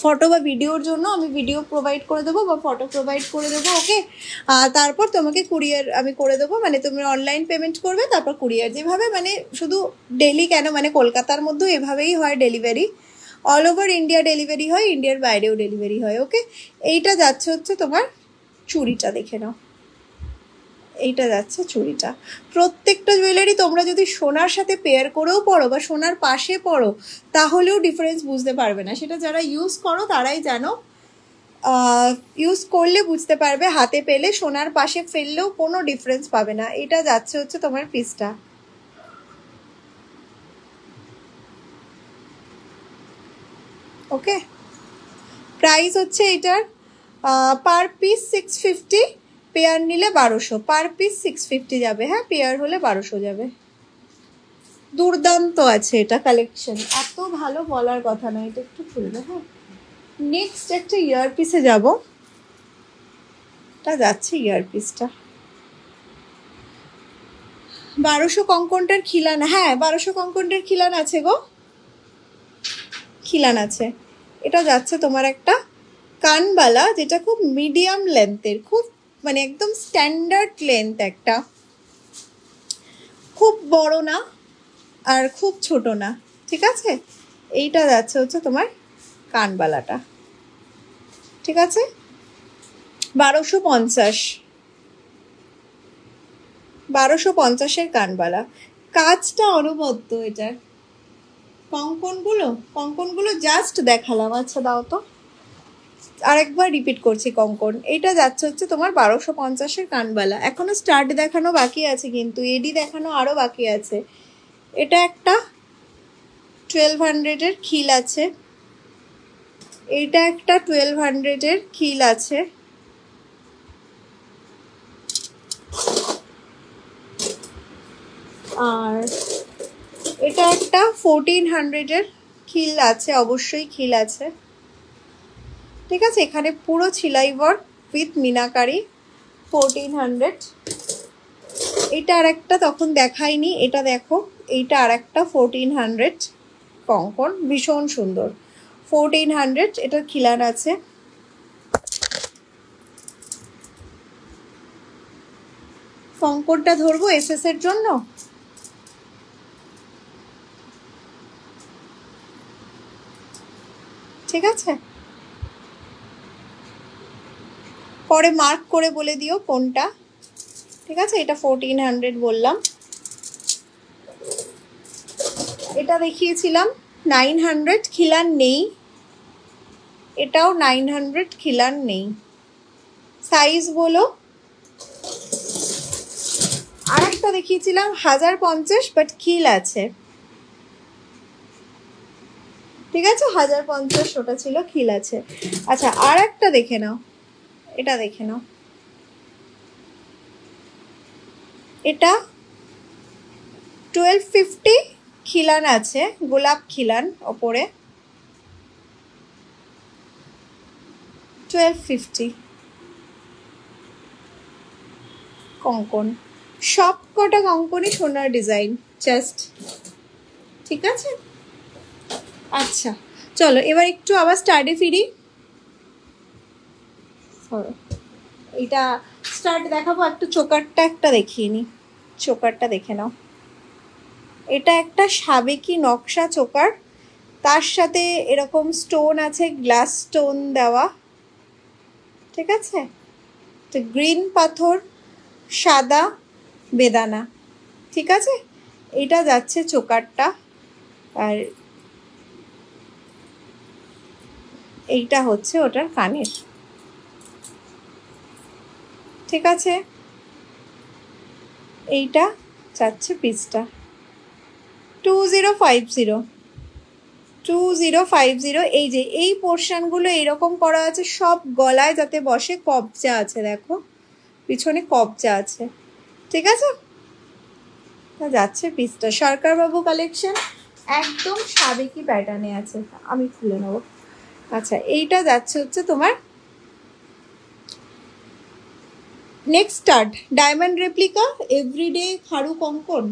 ফটো বা ভিডিওর জন্য, আমি ভিডিও প্রোভাইড করে দেবো বা ফটো প্রোভাইড করে দেবো। ওকে, তারপর তোমাকে কুরিয়ার আমি করে দেবো, মানে তুমি অনলাইন পেমেন্ট করবে, তারপর কুরিয়ার, যেভাবে মানে শুধু ডেলি কেন, মানে কলকাতার মধ্যেও এভাবেই হয় delivery, all over India delivery হয়, ইন্ডিয়ার বাইরেও ডেলিভারি হয়। ওকে, এইটা যাচ্ছে হচ্ছে তোমার চুড়িটা, দেখে নাও, এইটা যাচ্ছে চুড়িটা। প্রত্যেকটা জুয়েলারি তোমরা যদি সোনার সাথে পেয়ার করেও পড়ো বা সোনার পাশে পড়ো, তাহলেও ডিফারেন্স বুঝতে পারবে না। সেটা যারা ইউজ করো তারাই জানো, ইউজ করলে বুঝতে পারবে, হাতে পেলে সোনার পাশে ফেললেও কোনো ডিফারেন্স পাবে না। এটা যাচ্ছে হচ্ছে তোমার পিসটা। ওকে, প্রাইস হচ্ছে এটার পার পিস 650, পেয়ার নিলে 1200, পার পিস 650 যাবে। হ্যাঁ, পেয়ার হলে 1200 যাবে। দুর্দান্ত আছে এটা কালেকশন, এত ভালো বলার কথা না। এটা একটু খুলবে। হ্যাঁ, নেক্সট একটা ইয়ারপিসে যাব, এটা যাচ্ছে ইয়ারপিসটা 1200 কঙ্কনটার খিলান। হ্যাঁ, 1200 কঙ্কনটার খিলান আছে গো, খিলান আছে। এটা যাচ্ছে তোমার একটা কানবালা, যেটা খুব মিডিয়াম লেন্থের, খুব মানে একদম স্ট্যান্ডার্ড লেন্থ, একটা খুব বড় না আর খুব ছোট না, ঠিক আছে? এইটা যাচ্ছে হচ্ছে তোমার কানবালাটা, ঠিক আছে? 1250, 1250-এর কানবালা। কাজটা অনবদ্য এটার। কঙ্কনগুলো জাস্ট দেখালাম। আচ্ছা দাও তো, আরেকবার রিপিট করছি কঙ্কন। এইটা যাচ্ছে হচ্ছে তোমার 1250-এর কানবালা। এখনো স্টার্ট দেখানো বাকি আছে, কিন্তু এডি দেখানো আরো বাকি আছে। এটা একটা 1200-এর খিল আছে, এইটা একটা 1200-এর খিল আছে, আর এটা একটা 1400-এর খিল আছে, অবশ্যই খিল আছে, ঠিক আছে? এখানে পুরো ছিলাই ওয়ার্ক উইথ মিনাকারি, 1400। এটা আর একটা তখন দেখাইনি, এটা দেখো, এইটা আর একটা 1400 কঙ্কন, ভীষণ সুন্দর, 1400, এটার খিলান আছে। কঙ্কনটা ধরবো এসএস এর জন্য। ঠিক আছে, পরে মার্ক করে বলে দিও কোনটা। ঠিক আছে, এটা 1400 বললাম। এটা দেখিয়েছিলাম 900, খিলান নেই। এটাও 900, খিলান নেই। সাইজ বলো। আরেকটা দেখিয়েছিলাম 1050, বাট খিল আছে। ঠিক আছে, 1050 ওটা ছিল, খিল আছে। আচ্ছা, আর একটা দেখে নাও, এটা দেখে নাও। এটা 1250, খিলান আছে, গোলাপ খিলান ওপরে। 1250 কঙ্কন, সব কটা কঙ্কনই সোনার ডিজাইন জাস্ট। ঠিক আছে, আচ্ছা চলো এবার একটু আবার স্টার্টে ফিরি। এটা স্টার্ট দেখাবো, একটু চোকারটা একটা দেখিয়ে নি। চোকারটা দেখে নাও। এটা একটা সাবেকি নকশা চোকার, তার সাথে এরকম স্টোন আছে, গ্লাস স্টোন দেওয়া। ঠিক আছে, তো গ্রিন পাথর, সাদা বেদানা। ঠিক আছে, এটা যাচ্ছে চোকারটা। আর এইটা হচ্ছে ওটার কানের। ঠিক আছে, এইটা যাচ্ছে পিসটা 2050। 2050। এই যে এই পোর্শনগুলো এইরকম করা আছে, সব গলায় যাতে বসে। কবজা আছে, দেখো পিছনে কবজা আছে। ঠিক আছে, যাচ্ছে পিসটা। সরকার বাবু কালেকশন, একদম সাবেকি প্যাটার্নে আছে। আমি খুলে নেবো। আচ্ছা, এইটা যাচ্ছে হচ্ছে তোমার next start diamond replica everyday খাড়ু কঙ্কন।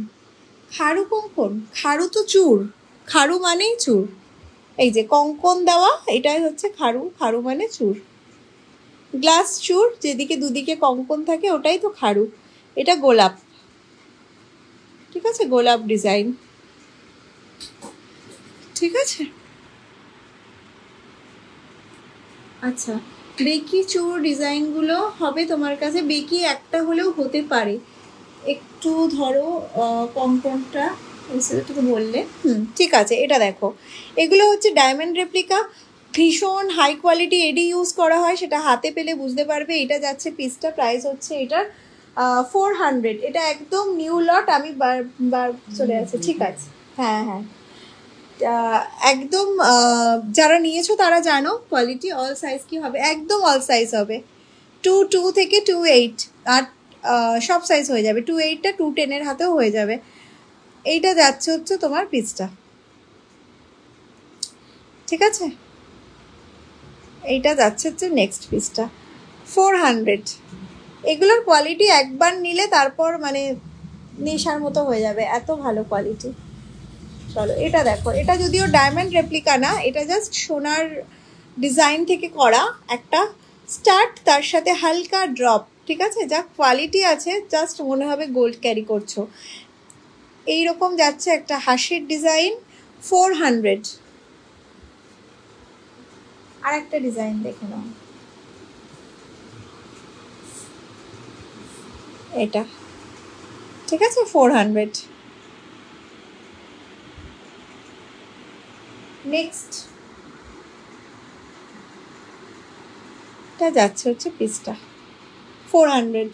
খাড়ু কঙ্কন, খাড়ু তো চূড়, খাড়ু মানেই চূড়। এই যে কঙ্কন দেওয়া, এটাই হচ্ছে খাড়ু। খাড়ু মানে চূড়, গ্লাস চূড়, যেদিকে দুদিকে কঙ্কন থাকে ওটাই তো খাড়ু। এটা গোলাপ। ঠিক আছে, গোলাপ ডিজাইন। ঠিক আছে, আচ্ছা বেকি চূড় ডিজাইনগুলো হবে তোমার কাছে। বেকি একটা হলেও হতে পারে। একটু ধরো কঙ্কনটা তো বললে, ঠিক আছে। এটা দেখো, এগুলো হচ্ছে ডায়মন্ড রেপ্লিকা, ভীষণ হাই কোয়ালিটি এডি ইউজ করা হয়, সেটা হাতে পেলে বুঝতে পারবে। এটা যাচ্ছে পিসটা, প্রাইস হচ্ছে এটার 400। এটা একদম নিউ লট, আমি বার চলে আছে। ঠিক আছে, হ্যাঁ হ্যাঁ, একদম যারা নিয়েছো তারা জানো কোয়ালিটি। অল সাইজ কি হবে, একদম অল সাইজ হবে। 2 থেকে 2 8, আর সব সাইজ হয়ে যাবে। 2 8টা 2 10 হাতেও হয়ে যাবে। এইটা যাচ্ছে হচ্ছে তোমার পিসটা। ঠিক আছে, এইটা যাচ্ছে হচ্ছে নেক্সট পিসটা 400। এগুলোর কোয়ালিটি একবার নিলে তারপর মানে নেশার মতো হয়ে যাবে, এত ভালো কোয়ালিটি। চলো এটা দেখো, এটা যদিও ডায়মন্ড রেপ্লিকা না, এটা জাস্ট সোনার ডিজাইন থেকে করা একটা স্টার্ট, তার সাথে হালকা ড্রপ। ঠিক আছে, যা কোয়ালিটি আছে জাস্ট মনে হবে গোল্ড ক্যারি করছো। এইরকম যাচ্ছে একটা হাসির ডিজাইন 400। আর একটা ডিজাইন দেখে নাও, এটা। ঠিক আছে, 400। নেক্সট এটা যাচ্ছে হচ্ছে পিসটা 400।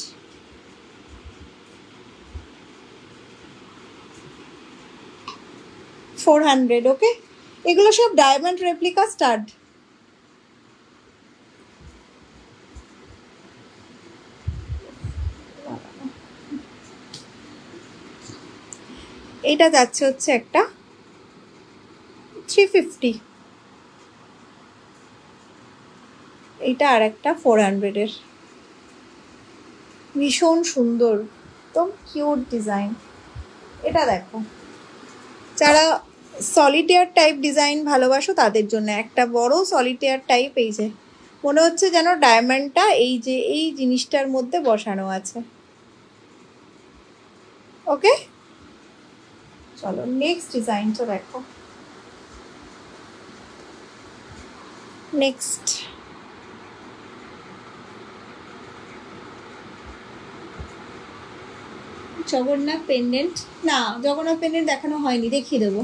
ওকে, এগুলো সব ডায়মন্ড রেপ্লিকা স্টাড। এটা যাচ্ছে হচ্ছে একটা 350। এটা আর একটা 400-এর, ভীষণ সুন্দর, একদম কিউট ডিজাইন। এটা দেখো, যারা সলিটেয়ার টাইপ ডিজাইন ভালোবাসো তাদের জন্য একটা বড় সলিটেয়ার টাইপ। এই যে মনে হচ্ছে যেন ডায়মন্ডটা এই যে এই জিনিসটার মধ্যে বসানো আছে। ওকে, চলো নেক্সট ডিজাইনটা দেখো। নেক্সট জগন্নাথ পেন্ডেন্ট, না জগন্নাথ পেন্ডেন্ট দেখানো হয়নি, দেখিয়ে দেবো।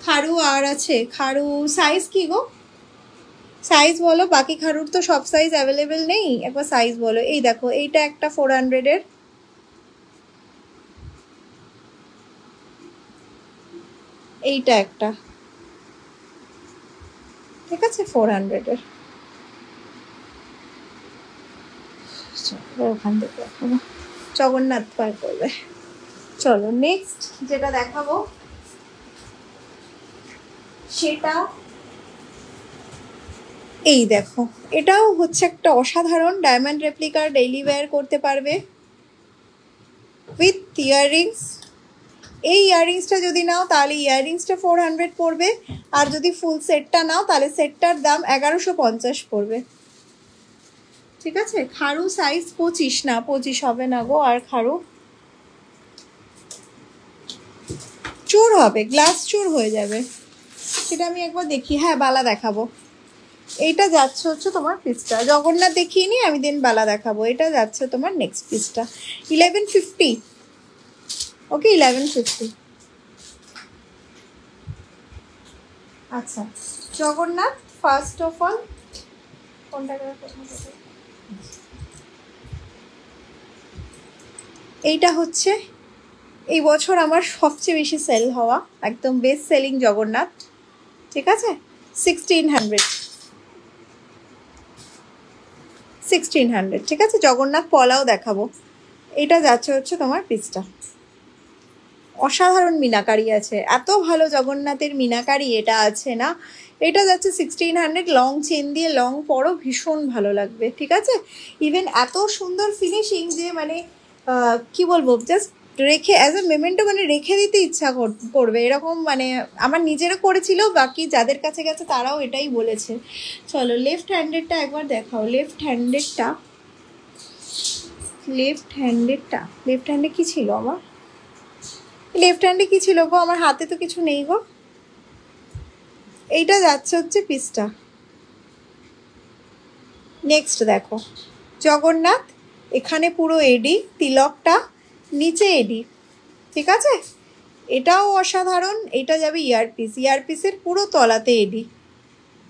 খারু আর আছে, খারু সাইজ কি গো, সাইজ বলো, বাকি খারুর তো সব সাইজ অ্যাভেলেবেল নেই, একবার সাইজ বলো। এই দেখো এইটা একটা 400-এর, এইটা একটা, ঠিক আছে 400-এর। ওখান থেকে দেখাবো, জগন্নাথ পার করবে। চলো নেক্সট যেটা দেখাবো সেটা এই দেখো, এটাও হচ্ছে একটা অসাধারণ ডায়মন্ড রেপ্লিকার, ডেইলি ওয়্যার করতে পারবে উইথ ইয়াররিংস। এই ইয়াররিংসটা যদি নাও তাহলে ইয়াররিংসটা 400 পড়বে, আর যদি ফুল সেটটা নাও তাহলে সেটটার দাম 1150 পড়বে, ঠিক আছে। খারু সাইজ 25, না 25 হবে না গো, আর খারু চোর হবে, গ্লাস চোর হয়ে যাবে, সেটা আমি একবার দেখি। হ্যাঁ বালা দেখাবো, এইটা যাচ্ছে হচ্ছে তোমার পিসটা, জগন্নাথ দেখিয়ে নি আমি, দেন বালা দেখাবো। এটা যাচ্ছে তোমার নেক্সট পিসটা 1150, ওকে 1150। আচ্ছা জগন্নাথ ফার্স্ট অফ অল কোনটা, এইটা হচ্ছে এই বছর আমার সবচেয়ে বেশি সেল হওয়া, একদম বেস্ট সেলিং জগন্নাথ, ঠিক আছে 1600, ঠিক আছে। জগন্নাথ পলাও দেখাবো, এটা যাচ্ছে হচ্ছে তোমার পিসটা, অসাধারণ মিনাকারি আছে, এত ভালো জগন্নাথের মিনাকারি এটা আছে না। এটা যাচ্ছে 1600, লং চেন দিয়ে লং পরো, ভীষণ ভালো লাগবে, ঠিক আছে। ইভেন এত সুন্দর ফিনিশিং যে মানে কি বলবো, জাস্ট রেখে অ্যাজ এ মেমেন্টো মানে রেখে দিতে ইচ্ছা করবে এরকম, মানে আমার নিজেরও করেছিল, বাকি যাদের কাছে গেছে তারাও এটাই বলেছে। চলো লেফট হ্যান্ডেডটা একবার দেখাও, লেফট হ্যান্ডে কি ছিল আমার, লেফট হ্যান্ডে কি ছিল গো, আমার হাতে তো কিছু নেই গো। এইটা যাচ্ছে হচ্ছে পিসটা। নেক্সট দেখো জগন্নাথ, এখানে পুরো এডি, তিলকটা নিচে এডি, ঠিক আছে, এটাও অসাধারণ। এটা যাবে ইয়ারপিস, ইয়ারপিসের পুরো তলাতে এডি,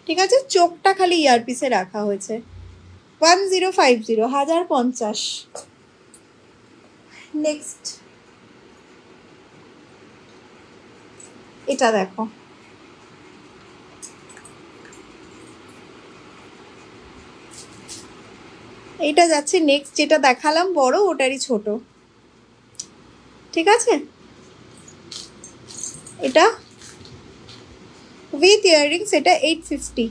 ঠিক আছে, চোখটা খালি ইয়ারপিসে রাখা হয়েছে। 1050, 1050। নেক্সট এটা দেখো, এইটা যাচ্ছে নেক্সট, যেটা দেখালাম বড় ওটারই ছোট, ঠিক আছে। এটা উইথ ইয়াররিংস, এটা 850।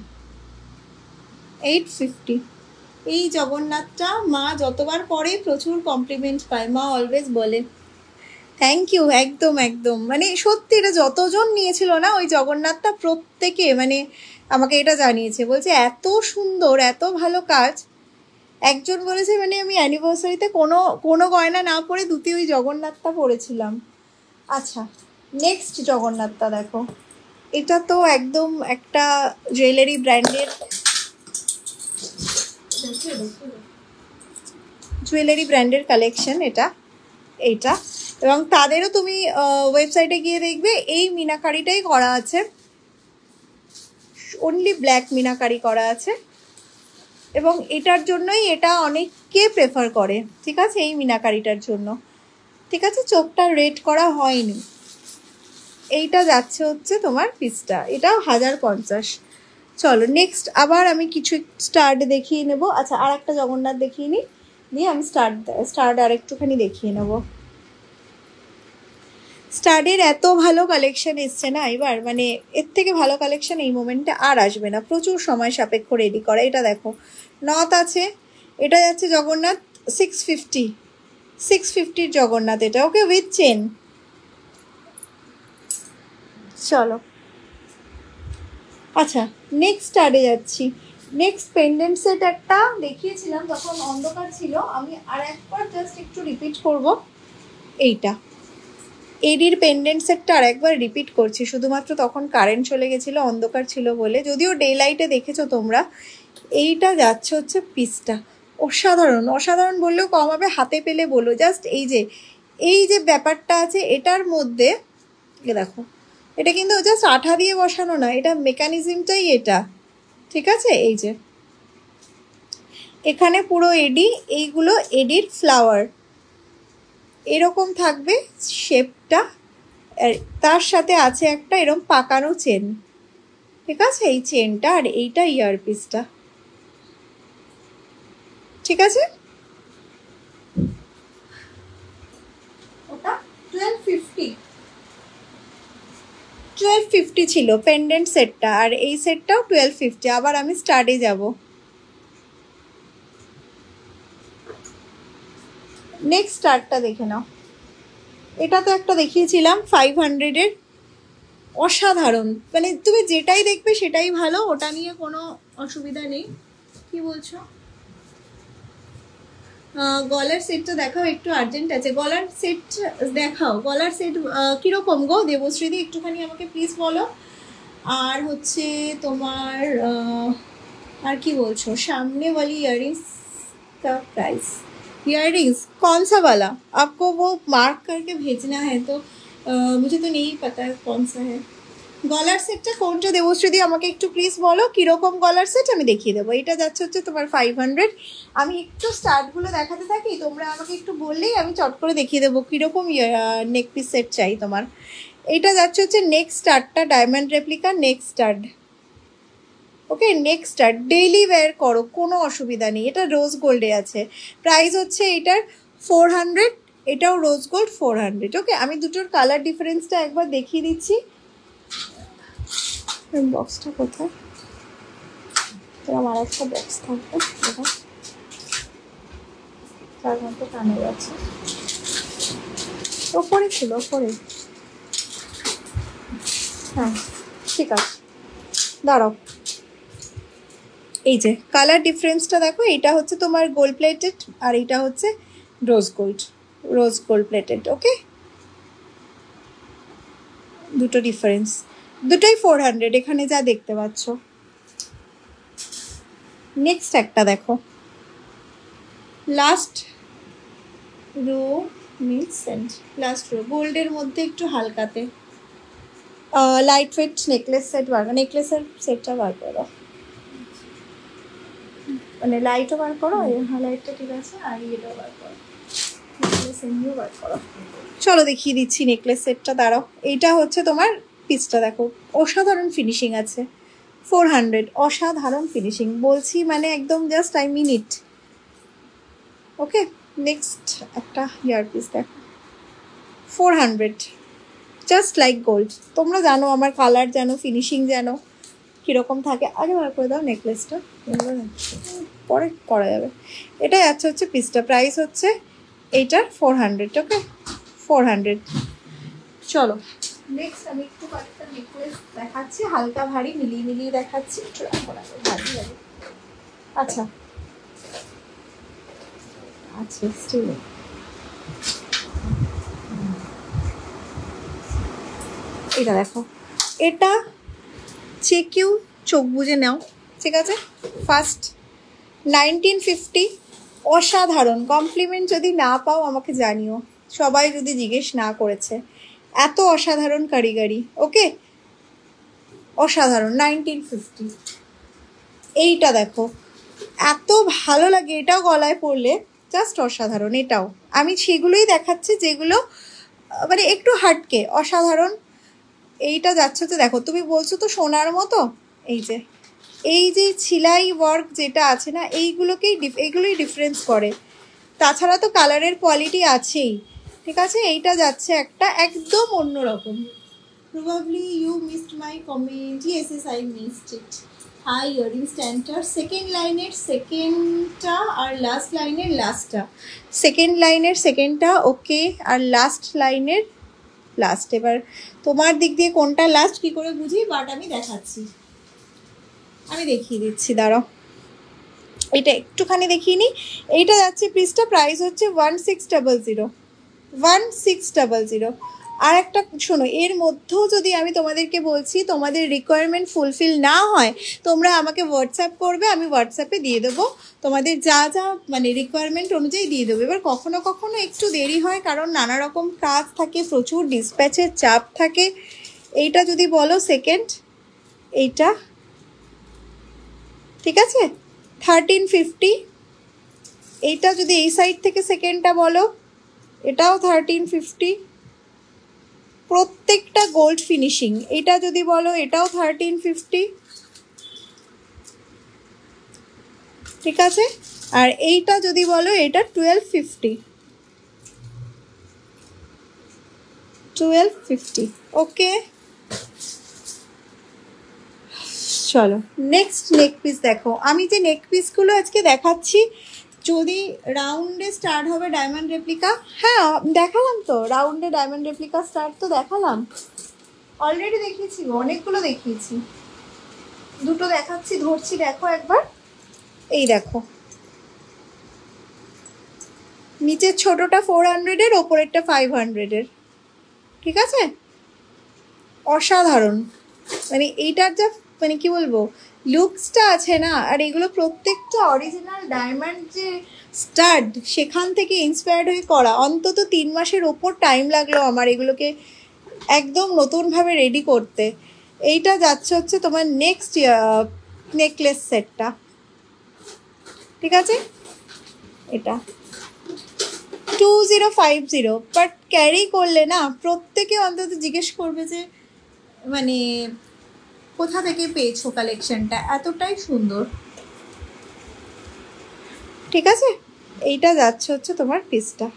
এই জগন্নাথটা মা যতবার পরে প্রচুর কমপ্লিমেন্ট পায়, মা অলওয়েজ বলে থ্যাংক ইউ, একদম একদম, মানে সত্যি এটা যতজন নিয়েছিল না ওই জগন্নাথটা, প্রত্যেকে মানে আমাকে এটা জানিয়েছে, বলছে এত সুন্দর, এত ভালো কাজ। একজন বলেছে মানে আমি অ্যানিভার্সারিতে কোনো গয়না না পরে দুটি ওই জগন্নাথটা পরেছিলাম। আচ্ছা নেক্সট জগন্নাথটা দেখো, এটা তো একদম একটা জুয়েলারি ব্র্যান্ডের কালেকশন এটা, এইটা। এবং তাদেরও তুমি ওয়েবসাইটে গিয়ে দেখবে এই মিনাকারিটাই করা আছে, অনলি ব্ল্যাক মিনাকারি করা আছে, এবং এটার জন্যই এটা অনেকে প্রেফার করে, ঠিক আছে, এই মিনাকারিটার জন্য, ঠিক আছে। চোখটা রেড করা হয়নি। এইটা যাচ্ছে হচ্ছে তোমার পিসটা, এটা 1050। চলো নেক্সট আবার আমি কিছু স্টার্ট দেখিয়ে নেবো। আচ্ছা আর একটা জগন্নাথ দেখিয়ে নিই, দিয়ে আমি স্টার্ট আর একটুখানি দেখিয়ে নেবো। স্টাডের এত ভালো কালেকশন এসছে না এবার, মানে এর থেকে ভালো কালেকশন এই মোমেন্টে আর আসবে না, প্রচুর সময় সাপেক্ষ রেডি করা। এটা দেখো নথ আছে, এটা যাচ্ছে জগন্নাথ 650 জগন্নাথ, এটা ওকে উইথ চেন। চলো আচ্ছা নেক্সট স্টার্টে যাচ্ছি। নেক্সট পেন্ডেন্ট সেট একটা দেখিয়েছিলাম তখন অন্ধকার ছিল, আমি আর একবার জাস্ট একটু রিপিট করব। এইটা এডির পেন্ডেন্ট সেটটা আর একবার রিপিট করছি, শুধুমাত্র তখন কারেন্ট চলে গেছিলো, অন্ধকার ছিল বলে, যদিও ডে লাইটে দেখেছো তোমরা। এইটা যাচ্ছে হচ্ছে পিসটা, অসাধারণ, অসাধারণ বললেও কম হবে, হাতে পেলে বলো। জাস্ট এই যে ব্যাপারটা আছে এটার মধ্যে, দেখো এটা কিন্তু জাস্ট আঠা দিয়ে বসানো না, এটা মেকানিজমটাই এটা, ঠিক আছে। এই যে এখানে পুরো এডি, এইগুলো এডির ফ্লাওয়ার এরকম থাকবে শেপটা, আর তার সাথে আছে একটা এরকম পাকানো চেন, ঠিক আছে, এই চেনটা, আর এইটা ইয়ারপিসটা, ঠিক আছে। ওটা 1250 ছিল পেন্ডেন্ট সেটটা, আর এই সেটটাও 1250। আবার আমি স্টাডে যাব। নেক্সট স্টারটা দেখে নাও। এটা তো একটা দেখিয়েছিলাম 500-এর, অসাধারণ, মানে তুমি যেটাই দেখবে সেটাই ভালো, ওটা নিয়ে কোনো অসুবিধা নেই। কি বলছো? গলার সেটটা দেখাও, একটু আর্জেন্ট আছে। গলার সেট দেখাও, গলার সেট কীরকম গো দেবশ্রীদি, একটুখানি আমাকে প্লিজ বলো। আর হচ্ছে তোমার আর কি বলছো, সামনে वाली इयररिंग्स का प्राइस, इयररिंग्स कौन सा वाला आपको वो मार्क करके भेजना है, तो मुझे तो नहीं पता है कौन सा है। গলার সেটটা কোনটা দেবশ্রীদি আমাকে একটু প্লিজ বলো, কীরকম গলার সেট, আমি দেখিয়ে দেবো। এটা যাচ্ছে হচ্ছে তোমার 500। আমি একটু স্টার্টগুলো দেখাতে থাকি, তোমরা আমাকে একটু বললেই আমি চট করে দেখিয়ে দেবো কীরকম নেক পিস সেট চাই তোমার। এটা যাচ্ছে হচ্ছে নেক্সট স্টার্টটা, diamond replica next start, okay. Next start daily wear করো, কোনো অসুবিধা নেই। এটা রোজ গোল্ডে আছে, প্রাইস হচ্ছে এটার 400, এটাও রোজ গোল্ড 400, ওকে। আমি দুটোর কালার ডিফারেন্সটা একবার দেখিয়ে দিচ্ছি। বক্সটা কোথায়, আমার একটা বক্স থাকবে, তার মধ্যে টানে যাচ্ছে, ওপরে ছিল, ওপরে, হ্যাঁ ঠিক আছে, দাঁড়াও। এই যে কালার ডিফারেন্সটা দেখো, এটা হচ্ছে তোমার গোল্ড প্লেটেড, আর এটা হচ্ছে রোজ গোল্ড প্লেটেড, ওকে। দুটো ডিফারেন্স, দুটোই 400 এখানে যা দেখতে পাচ্ছ। নেক্সট একটা দেখো, last row mix and last row, গোল্ডের মধ্যে একটু হালকাতে, লাইট ওয়েট নেকলেস সেট নেকলেসের সেটটা বার করো, মানে লাইটও বার করো, হ্যাঁ লাইটটা ঠিক আছে, আর ইয়েটাও বার করো, নেকলেস এমনিও বার করো। চলো দেখিয়ে দিচ্ছি নেকলেস সেটটা, দাঁড়াও। এইটা হচ্ছে তোমার পিসটা দেখো, অসাধারণ ফিনিশিং আছে, 400, অসাধারণ ফিনিশিং বলছি, মানে একদম just I mean it, okay. Next একটা ইয়ার পিস দেখো, 400, জাস্ট লাইক গোল্ড। তোমরা জানো আমার কালার জানো, ফিনিশিং জানো কীরকম থাকে। আগে বার করে দাও নেকলেসটা, পরে করা যাবে। এটা যাচ্ছে হচ্ছে পিসটা, প্রাইস হচ্ছে এইটার 400, ওকে, 400। চলো নেক্সট আমি একটু কয়েকটা নেকলেস দেখাচ্ছি, হালকা ভারী মিলিয়ে দেখাচ্ছি, একটু ভারী। আচ্ছা আচ্ছা, স্টিল এটা দেখো, এটা যে কেউ চোখ বুঝে নাও, ঠিক আছে। ফার্স্ট 1950, অসাধারণ। কমপ্লিমেন্ট যদি না পাও আমাকে জানিও, সবাই যদি জিজ্ঞেস না করেছে, এত অসাধারণ কারিগরি, ওকে, অসাধারণ। 1950, এইটা দেখো এত ভালো লাগে, এটাও গলায় পরলে জাস্ট অসাধারণ। এটাও আমি সেগুলোই দেখাচ্ছি যেগুলো মানে একটু হাটকে, অসাধারণ। এইটা যাচ্ছে তো দেখো, তুমি বলছো তো সোনার মতো, এই যে ছিলাই ওয়ার্ক যেটা আছে না, এইগুলোই ডিফারেন্স করে, তাছাড়া তো কালারের কোয়ালিটি আছেই, ঠিক আছে। এইটা যাচ্ছে একটা একদম অন্যরকম। Probably you missed my comment, yes I missed it. High earring standard, second লাইনের সেকেন্ডটা আর লাস্ট লাইনের লাস্টটা, সেকেন্ড লাইনের সেকেন্ডটা, ওকে, আর লাস্ট লাইনের লাস্ট। এবার তোমার দিক দিয়ে কোনটা লাস্ট কি করে বুঝি, বাট আমি দেখাচ্ছি, আমি দেখিয়ে দিচ্ছি, দাঁড়াও। এটা একটুখানি দেখিয়ে নিই। এইটা যাচ্ছে পিসটা, প্রাইস হচ্ছে 1600, আর একটা শোনো, এর মধ্যেও যদি আমি তোমাদেরকে বলছি তোমাদের রিকোয়ারমেন্ট ফুলফিল না হয়, তোমরা আমাকে হোয়াটসঅ্যাপ করবে, আমি হোয়াটসঅ্যাপে দিয়ে দেবো তোমাদের যা যা মানে রিকোয়ারমেন্ট অনুযায়ী দিয়ে দেবো। এবার কখনো কখনো একটু দেরি হয়, কারণ নানা রকম কাজ থাকে, প্রচুর ডিসপ্যাচের চাপ থাকে। এইটা যদি বলো সেকেন্ড, এইটা ঠিক আছে 1350। এইটা যদি এই সাইড থেকে সেকেন্ডটা বলো, এটাও 1350, প্রত্যেকটা গোল্ড ফিনিশিং। এটা যদি বলো এটাও 1350, ঠিক আছে। আর এইটা যদি বলো এটা 1250। ওকে, চলো নেক্সট নেক পিস দেখো। আমি যে নেক পিসগুলো আজকে দেখাচ্ছি, যদি রাউন্ডে স্টার্ট হবে ডায়মন্ড রেপ্লিকা, হ্যাঁ দেখালাম তো, রাউন্ডে ডায়মন্ড রেপ্লিকা স্টার্ট তো দেখালাম, অলরেডি দেখিয়েছি, অনেকগুলো দেখিয়েছি। দুটো দেখাচ্ছি, ধরছি, দেখো একবার। এই দেখো, নিচের ছোটটা 400-এর, ওপরেরটা 500-এর, ঠিক আছে। অসাধারণ, মানে এইটার যা মানে কি বলবো লুকসটা আছে না, আর এগুলো প্রত্যেকটা অরিজিনাল ডায়মন্ড যে স্টাড, সেখান থেকে ইন্সপায়ার্ড হয়ে করা। অন্তত 3 মাসের ওপর টাইম লাগলো আমার এগুলোকে একদম নতুনভাবে রেডি করতে। এইটা যাচ্ছে হচ্ছে তোমার নেক্সট নেকলেস সেটটা, ঠিক আছে। এটা 2050, বাট ক্যারি করলে না প্রত্যেকে অন্তত জিজ্ঞেস করবে যে মানে কোথা থেকে পেয়েছো কালেকশনটা, এতটাই সুন্দর, ঠিক আছে। এইটা যাচ্ছে হচ্ছে তোমার পিসটা,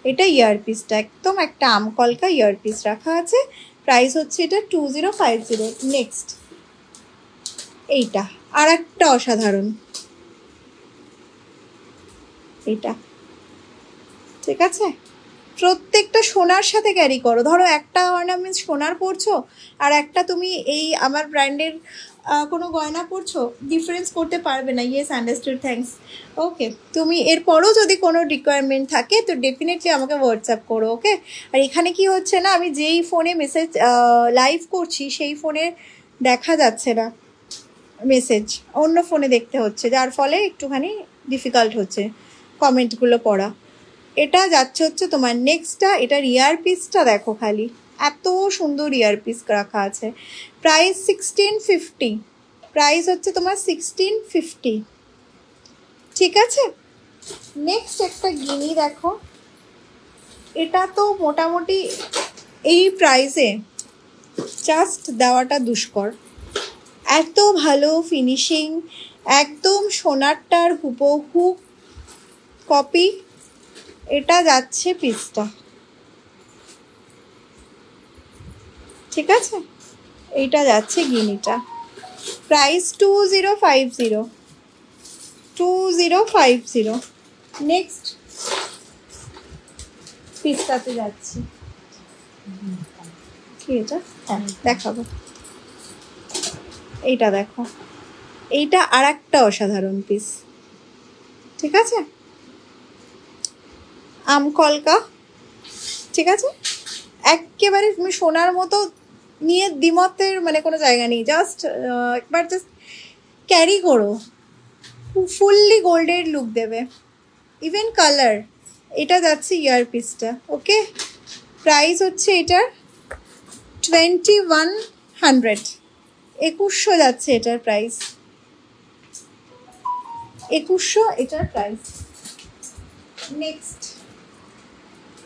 এটা ইয়ার পিসটা, একদম একটা আমকলকা ইয়ার পিস রাখা আছে। প্রাইস হচ্ছে এটা 2050। নেক্সট এইটা আর একটা অসাধারণ, এইটা ঠিক আছে। প্রত্যেকটা সোনার সাথে ক্যারি করো। ধরো একটা অর্নামেন্টস সোনার পরছো, আর একটা তুমি এই আমার ব্র্যান্ডের কোনো গয়না পরছো, ডিফারেন্স করতে পারবে না। Yes, understood, thanks. ওকে, তুমি এরপরও যদি কোনো রিকোয়ারমেন্ট থাকে তো ডেফিনেটলি আমাকে হোয়াটসঅ্যাপ করো, ওকে। আর এখানে কি হচ্ছে না, আমি যেই ফোনে মেসেজ লাইভ করছি সেই ফোনে দেখা যাচ্ছে না মেসেজ, অন্য ফোনে দেখতে হচ্ছে, যার ফলে একটুখানি ডিফিকাল্ট হচ্ছে কমেন্টগুলো পড়া। এটা যাচ্ছে হচ্ছে তোমার নেক্সটটা, এটার ইয়ার পিসটা দেখো খালি, এত সুন্দর ইয়ার পিস রাখা আছে। প্রাইস 1650, প্রাইস হচ্ছে তোমার 1650, ঠিক আছে। নেক্সট একটা গিনি দেখো, এটা তো মোটামুটি এই প্রাইসে জাস্ট দেওয়াটা দুষ্কর, এত ভালো ফিনিশিং, একদম সোনারটার হুবহু কপি। এটা যাচ্ছে পিসটা, ঠিক আছে। এইটা যাচ্ছে গিনিটা, প্রাইস 2050। নেক্সট পিসটাতে যাচ্ছি, কি এটা, হ্যাঁ দেখাবো। এইটা দেখো, এইটা আর একটা অসাধারণ পিস, ঠিক আছে। আমকলকা, ঠিক আছে। একেবারে তুমি সোনার মতো নিয়ে দ্বিমতের মানে কোনো জায়গা নেই, জাস্ট একবার জাস্ট ক্যারি করো, ফুললি গোল্ডের লুক দেবে, ইভেন কালার। এটা যাচ্ছে ইয়ার পিসটা, ওকে। প্রাইস হচ্ছে এটার 2100, 2100 যাচ্ছে এটার প্রাইস, 2100 এটার প্রাইস। নেক্সট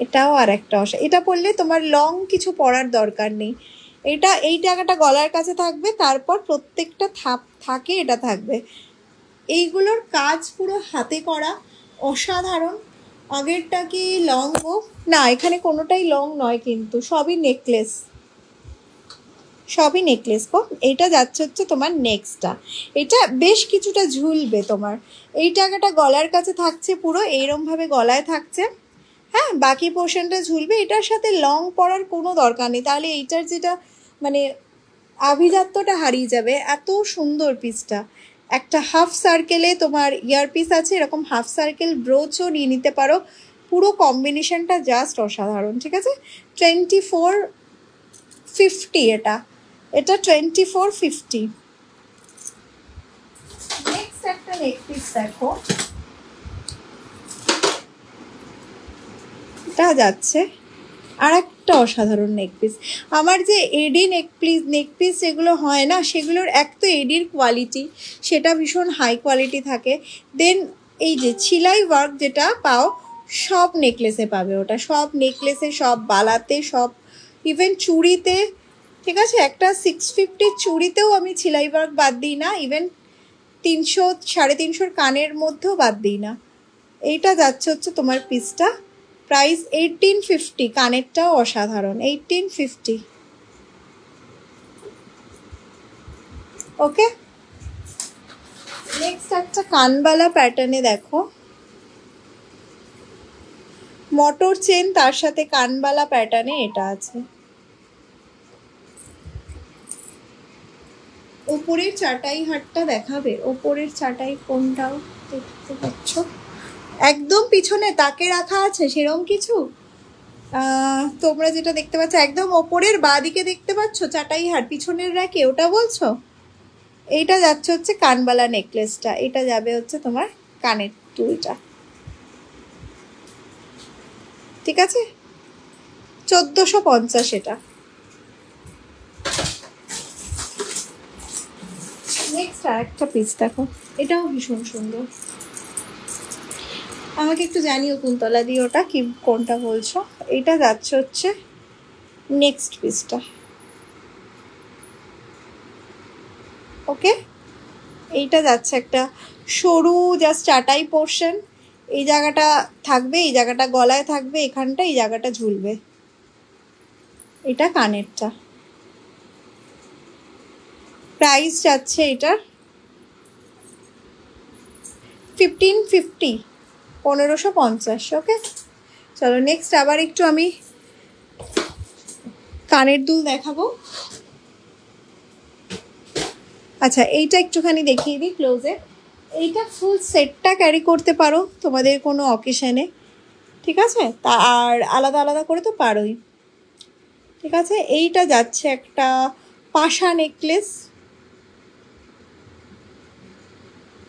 এটাও আর একটা এটা পরলে তোমার লং কিছু পরার দরকার নেই। এটা এই টাকাটা গলার কাছে থাকবে, তারপর প্রত্যেকটা থাকে এটা থাকবে। এইগুলোর কাজ পুরো হাতে করা, অসাধারণ। আগেরটা কি লং গো? না, এখানে কোনোটাই লং নয়, কিন্তু সবই নেকলেস, সবই নেকলেস গো। এইটা যাচ্ছে হচ্ছে তোমার নেক্সটটা, এটা বেশ কিছুটা ঝুলবে তোমার। এই টাকাটা গলার কাছে থাকছে, পুরো এইরমভাবে গলায় থাকছে, হ্যাঁ, বাকি পোর্শনটা ঝুলবে। এটার সাথে লং পরার কোনো দরকার নেই, তাহলে এইটার যেটা মানে আভিজাত্যটা হারিয়ে যাবে। এত সুন্দর পিসটা, একটা হাফ সার্কেলে তোমার ইয়ার পিস আছে, এরকম হাফ সার্কেল ব্রোচও নিয়ে নিতে পারো। পুরো কম্বিনেশনটা জাস্ট অসাধারণ। ঠিক আছে, 2450 এটা 2450। নেক্সট একটা নেক পিস দেখো, এটা যাচ্ছে আর একটা অসাধারণ নেক পিস। আমার যে এডি নেক পিস যেগুলো হয় না, সেগুলোর এক তো এডির কোয়ালিটি সেটা ভীষণ হাই কোয়ালিটি থাকে, দেন এই যে ছিলাই ওয়ার্ক যেটা পাও সব নেকলেসে পাবে, ওটা সব নেকলেসে, সব বালাতে, সব ইভেন চুড়িতে। ঠিক আছে, একটা 650 চুড়িতেও আমি ছিলাই ওয়ার্ক বাদ দিই না, ইভেন 300 350 কানের মধ্যেও বাদ দিই না। এইটা যাচ্ছে হচ্ছে তোমার পিসটা, প্রাইস 1850, কানেরটাও অসাধারণ, 1850। ওকে, নেক্সট একটা কানবালা প্যাটার্নে দেখো, মোটর চেন তার সাথে কানবালা প্যাটার্নে এটা আছে। ওপরের চাটাই হাটটা দেখাবে, ওপরের চাটাই কোনটাও দেখতে পাচ্ছ, একদম পিছনে তাকে রাখা আছে সেরকম কিছু। তোমরা যেটা দেখতে পাচ্ছ একদম ওপরের বাঁ দিকে দেখতে পাচ্ছ চাটাই হাট পিছনের র্যাকে, ওটা বলছো? এইটা যাচ্ছে হচ্ছে কানবালা নেকলেসটা, এটা যাবে হচ্ছে তোমার কানের দুলটা। ঠিক আছে, 1450 এটা। নেক্সট আর একটা পিস দেখো, এটাও ভীষণ সুন্দর। আমাকে একটু জানিও কুন্তলা দিয়ে ওটা কি কোনটা বলছো। এটা যাচ্ছে হচ্ছে নেক্সট পিসটা। ওকে, এইটা যাচ্ছে একটা সরু জাস্ট চাটাই পোর্শন, এই জায়গাটা থাকবে, এই জায়গাটা গলায় থাকবে, এখানটা এই জায়গাটা ঝুলবে। এটা কানেরটা, প্রাইস যাচ্ছে এটার 1550, 1550। ওকে, চলো নেক্সট আবার একটু আমি কানের দুল দেখাবো। আচ্ছা, এইটা একটুখানি দেখিয়ে দিই ক্লোজে। এইটা ফুল সেটটা ক্যারি করতে পারো তোমাদের কোনো অকেশনে, ঠিক আছে, তা আর আলাদা আলাদা করে তো পারোই। ঠিক আছে, এইটা যাচ্ছে একটা পাশা নেকলেস।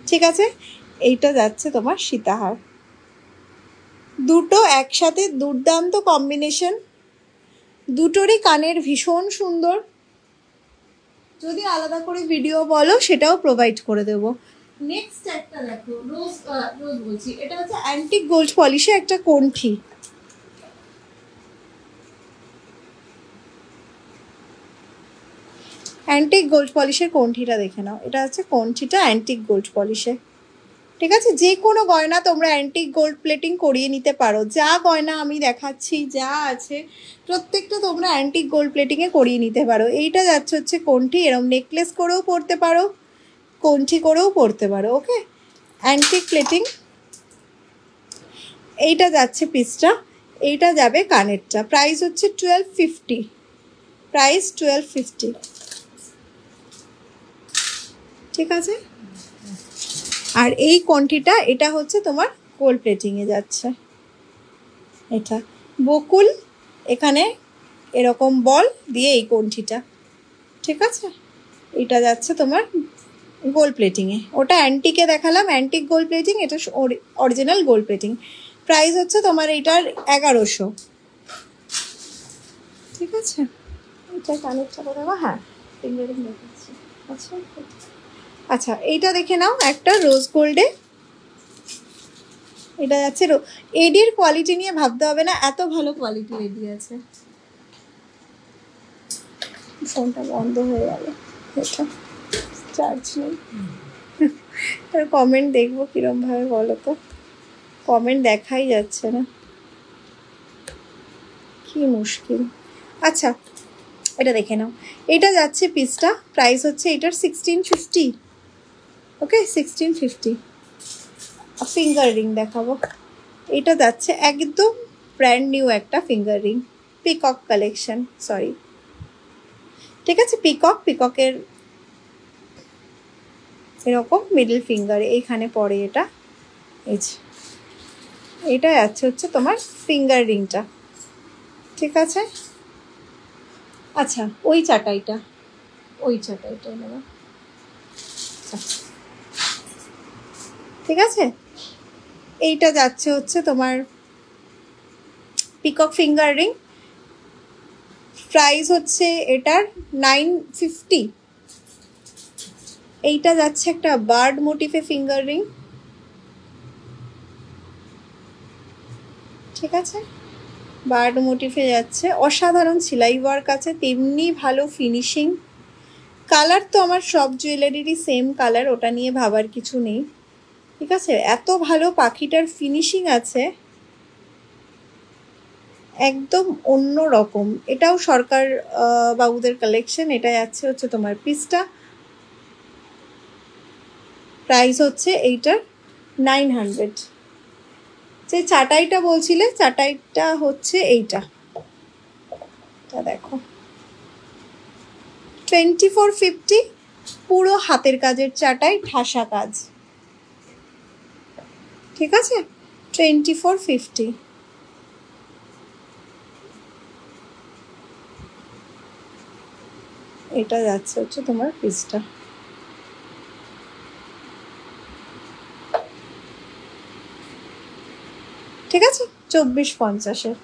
ঠিক আছে, এইটা যাচ্ছে তোমার সীতাহার। দুটো একসাথে দুর্দান্ত কম্বিনেশন, দুটোরই কানের ভীষণ সুন্দর। যদি আলাদা করে ভিডিও বলো সেটাও প্রোভাইড করে দেবো। নেক্সট একটা দেখো, রোজ বলছি, এটা হচ্ছে অ্যান্টিক গোল্ড পলিশে একটা কণ্ঠি। অ্যান্টিক গোল্ড পলিশের কণ্ঠিটা দেখে নাও, এটা হচ্ছে কণ্ঠিটা অ্যান্টিক গোল্ড পলিশে। ঠিক আছে, যে কোনো গয়না তোমরা অ্যান্টিক গোল্ড প্লেটিং করিয়ে নিতে পারো, যা গয়না আমি দেখাচ্ছি যা আছে প্রত্যেকটা তোমরা অ্যান্টিক গোল্ড প্লেটিংয়ে করিয়ে নিতে পারো। এইটা যাচ্ছে হচ্ছে কণ্ঠি, এরকম নেকলেস করেও পরতে পারো, কণ্ঠি করেও পরতে পারো। ওকে, অ্যান্টিক প্লেটিং। এইটা যাচ্ছে পিসটা, এইটা যাবে কানেরটা, প্রাইস হচ্ছে 1250, প্রাইস 1250। ঠিক আছে, আর এই কণ্ঠিটা এটা হচ্ছে তোমার গোল্ড প্লেটিংয়ে যাচ্ছে। এটা বকুল, এখানে এরকম বল দিয়ে এই কণ্ঠিটা। ঠিক আছে, এটা যাচ্ছে তোমার গোল্ড প্লেটিংয়ে, ওটা অ্যান্টিকে দেখালাম অ্যান্টিক গোল্ড প্লেটিং, এটা অরিজিনাল গোল্ড প্লেটিং। প্রাইস হচ্ছে তোমার এইটার 1100। ঠিক আছে, এটা কানেরটা দেবো, হ্যাঁ ফিঙ্গারিং দেখাচ্ছি। আচ্ছা আচ্ছা, এইটা দেখে নাও একটা রোজ গোল্ডে, এটা যাচ্ছে এডির কোয়ালিটি নিয়ে ভাবতে হবে না, এত ভালো কোয়ালিটির এডি আছে। ফোনটা বন্ধ হয়ে গেল, এটা চার্জ নেই। কমেন্ট দেখবো কিরম ভাবে বলো তো, কমেন্ট দেখাই যাচ্ছে না, কি মুশকিল। আচ্ছা, এটা দেখে নাও, এটা যাচ্ছে পিসটা, প্রাইস হচ্ছে এটার 1650। ওকে, 1650। ফিঙ্গার রিং দেখাবো, এটা যাচ্ছে একদম ব্র্যান্ড নিউ একটা finger ring, peacock collection, sorry. ঠিক আছে, পিককের এরকম মিডল ফিঙ্গারে এইখানে পড়ে এটা, এই যে এটা যাচ্ছে হচ্ছে তোমার ফিঙ্গার রিংটা, ঠিক আছে। আচ্ছা ওই চাটাইটা নেব, ঠিক আছে। এইটা যাচ্ছে হচ্ছে তোমার পিকক ফিঙ্গার রিং, প্রাইস হচ্ছে এটার 950। এইটা যাচ্ছে একটা বার্ড মোটিফে ফিঙ্গার রিং, ঠিক আছে। বার্ড মোটিফে যাচ্ছে, অসাধারণ সেলাই ওয়ার্ক আছে, তেমনি ভালো ফিনিশিং। কালার তো আমার সব জুয়েলারিরই সেম কালার, ওটা নিয়ে ভাবার কিছু নেই, ঠিক আছে। এত ভালো পাখিটার ফিনিশিং আছে, একদম অন্য রকম। এটাও সরকার বাবুদের কালেকশন। এটা যাচ্ছে হচ্ছে তোমার পিসটা, প্রাইস হচ্ছে এইটার 900। যে চাটাইটা বলছিলে, চাটাইটা হচ্ছে এইটা, দেখো 2450, পুরো হাতের কাজের চাটাই, ঠাসা কাজ, ঠিক আছে। 2450। এটা যাচ্ছে হচ্ছে তোমার পিসটা, ঠিক আছে, 2450-এর।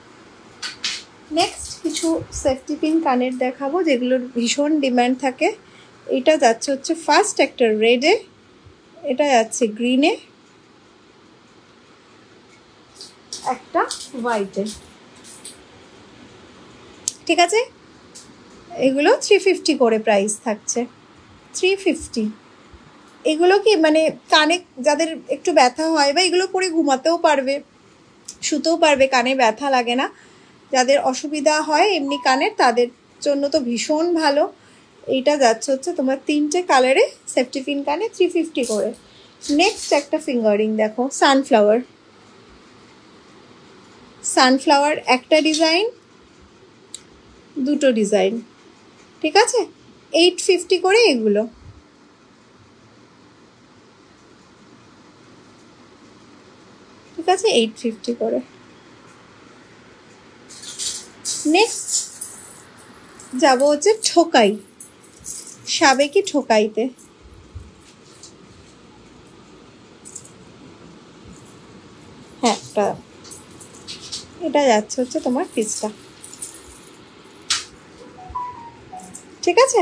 নেক্সট কিছু সেফটি পিন কানের দেখাবো যেগুলোর ভীষণ ডিমান্ড থাকে। এটা যাচ্ছে হচ্ছে ফার্স্ট একটা রেডে, এটা যাচ্ছে গ্রিনে, একটা হোয়াইটে, ঠিক আছে। এগুলো 350 করে প্রাইস থাকছে, 350। এগুলো কি মানে কানে যাদের একটু ব্যথা হয় বা এগুলো পরে ঘুমাতেও পারবে, শুতেও পারবে, কানে ব্যথা লাগে না। যাদের অসুবিধা হয় এমনি কানের, তাদের জন্য তো ভীষণ ভালো। এইটা যাচ্ছে হচ্ছে তোমার 3টে কালারে সেফটি পিন কানে, 350 করে। নেক্সট একটা ফিঙ্গারিং দেখো, সানফ্লাওয়ার একটা ডিজাইন, দুটো ডিজাইন, ঠিক আছে। 850 করে এগুলো, ঠিক আছে, 850 করে। নেক্সট যাব হচ্ছে ঠোকাই, সাবেকি ঠোকাইতে। হ্যাঁ, এটা যাচ্ছে হচ্ছে তোমার পিসটা, ঠিক আছে।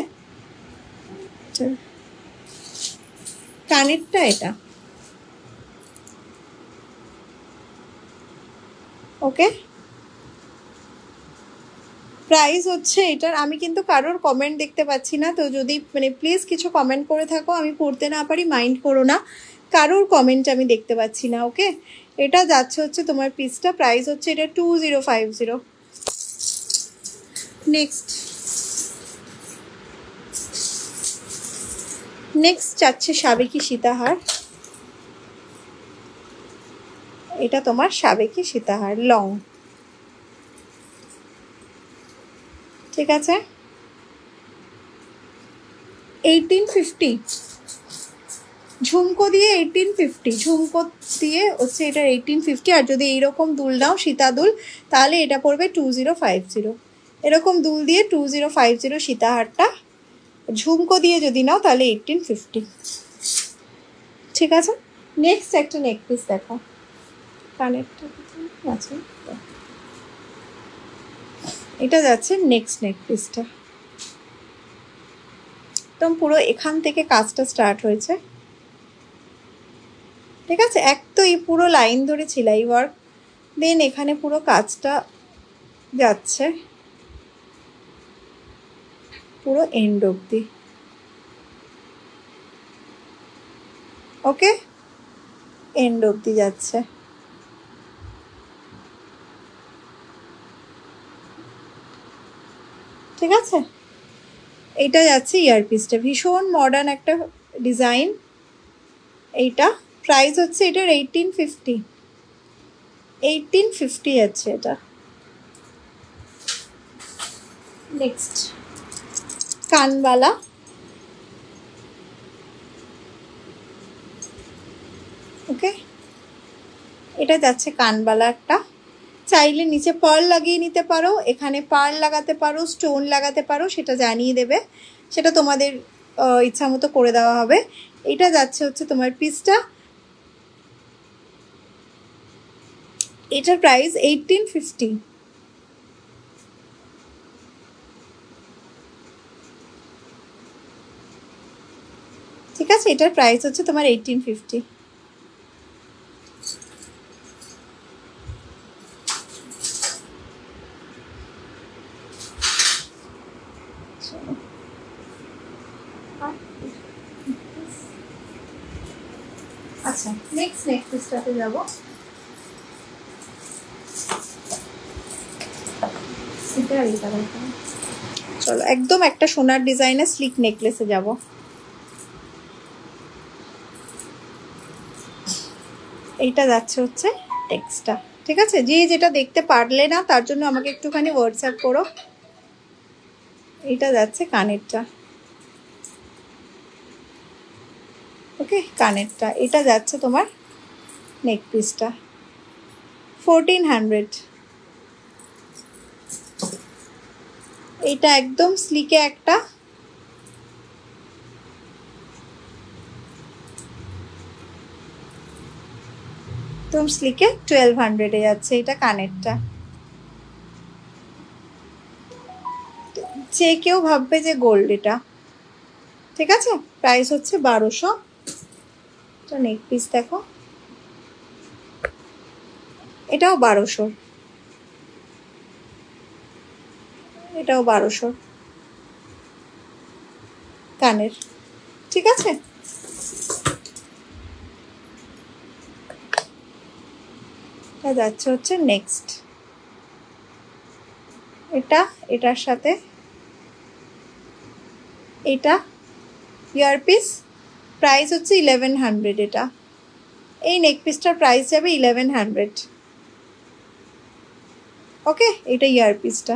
কানেরটা এটা, ওকে। প্রাইস হচ্ছে এটার, আমি কিন্তু কারোর কমেন্ট দেখতে পাচ্ছি না, তো যদি মানে প্লিজ কিছু কমেন্ট করে থাকো, আমি পড়তে না পারি, মাইন্ড করো না, কারোর কমেন্ট আমি দেখতে পাচ্ছি না, ওকে। এটা যাচ্ছে হচ্ছে তোমার পিসটা, প্রাইস হচ্ছে এটা 2050। নেক্সট যাচ্ছে সাবেকি সীতাহার, এটা তোমার সাবেকি সীতাহার লং, ঠিক আছে। 1850, ঝুমকো দিয়ে 1850, ঝুমকো দিয়ে হচ্ছে এটা 1850। আর যদি এইরকম দুল দাও, সীতা দুল, তাহলে এটা পড়বে 2050। এরকম দুল দিয়ে 2050 সীতাহারটা, ঝুমকো দিয়ে যদি নাও তাহলে 1850, ঠিক আছে। নেক্সট একটা নেক পিস দেখো, কানেরটা আছে, এটা যাচ্ছে নেক্সট নেক পিসটা, একদম পুরো এখান থেকে কাজটা স্টার্ট হয়েছে, ঠিক আছে। এক তো এই পুরো লাইন ধরে সেলাই ওয়ার্ক, দেন এখানে পুরো কাজটা যাচ্ছে পুরো এন্ড অবধি, ওকে, এন্ড অবধি যাচ্ছে, ঠিক আছে। এইটা যাচ্ছে ইয়ারপিসটা, ভীষণ মডার্ন একটা ডিজাইন। এইটা প্রাইস হচ্ছে এটার 1850 যাচ্ছে এটা। নেক্সট কানবালা, ওকে, এটা যাচ্ছে কানবালা একটা, চাইলে নিচে পার্ল লাগিয়ে নিতে পারো, এখানে পার্ল লাগাতে পারো, স্টোন লাগাতে পারো, সেটা জানিয়ে দেবে, সেটা তোমাদের ইচ্ছা মতো করে দেওয়া হবে। এটা যাচ্ছে হচ্ছে তোমার পিসটা, এটার প্রাইস 1850। ঠিক আছে, এটার প্রাইস হচ্ছে তোমার 1850। আচ্ছা, নেক্সট পিসটাতে যাবো। চলো একদম একটা সোনার ডিজাইনের স্লিক নেকলেসে যাব। এইটা যাচ্ছে হচ্ছে টেক্সটটা। ঠিক আছে, যে যেটা দেখতে পারলে না তার জন্য আমাকে একটুখানি হোয়াটসঅ্যাপ করো। এইটা যাচ্ছে কানেরটা, ওকে কানেরটা। এটা যাচ্ছে তোমার নেক পিসটা, 1400। এটা একদম স্লিকে একটা, একদম স্লিকে 1200-এ যাচ্ছে এটা কানেরটা। যে কেউ ভাববে যে গোল্ড এটা। ঠিক আছে, প্রাইস হচ্ছে 1200। তো নেক পিস দেখো, এটাও 1200, এটাও 1200 কানের। ঠিক আছে, এটা যাচ্ছে হচ্ছে নেক্সট। এটা এটার সাথে এটা ইয়ারপিস, প্রাইস হচ্ছে 1100। এটা এই নেক পিসটার প্রাইস যাবে 1100। ওকে, এটা ইয়ারপিসটা।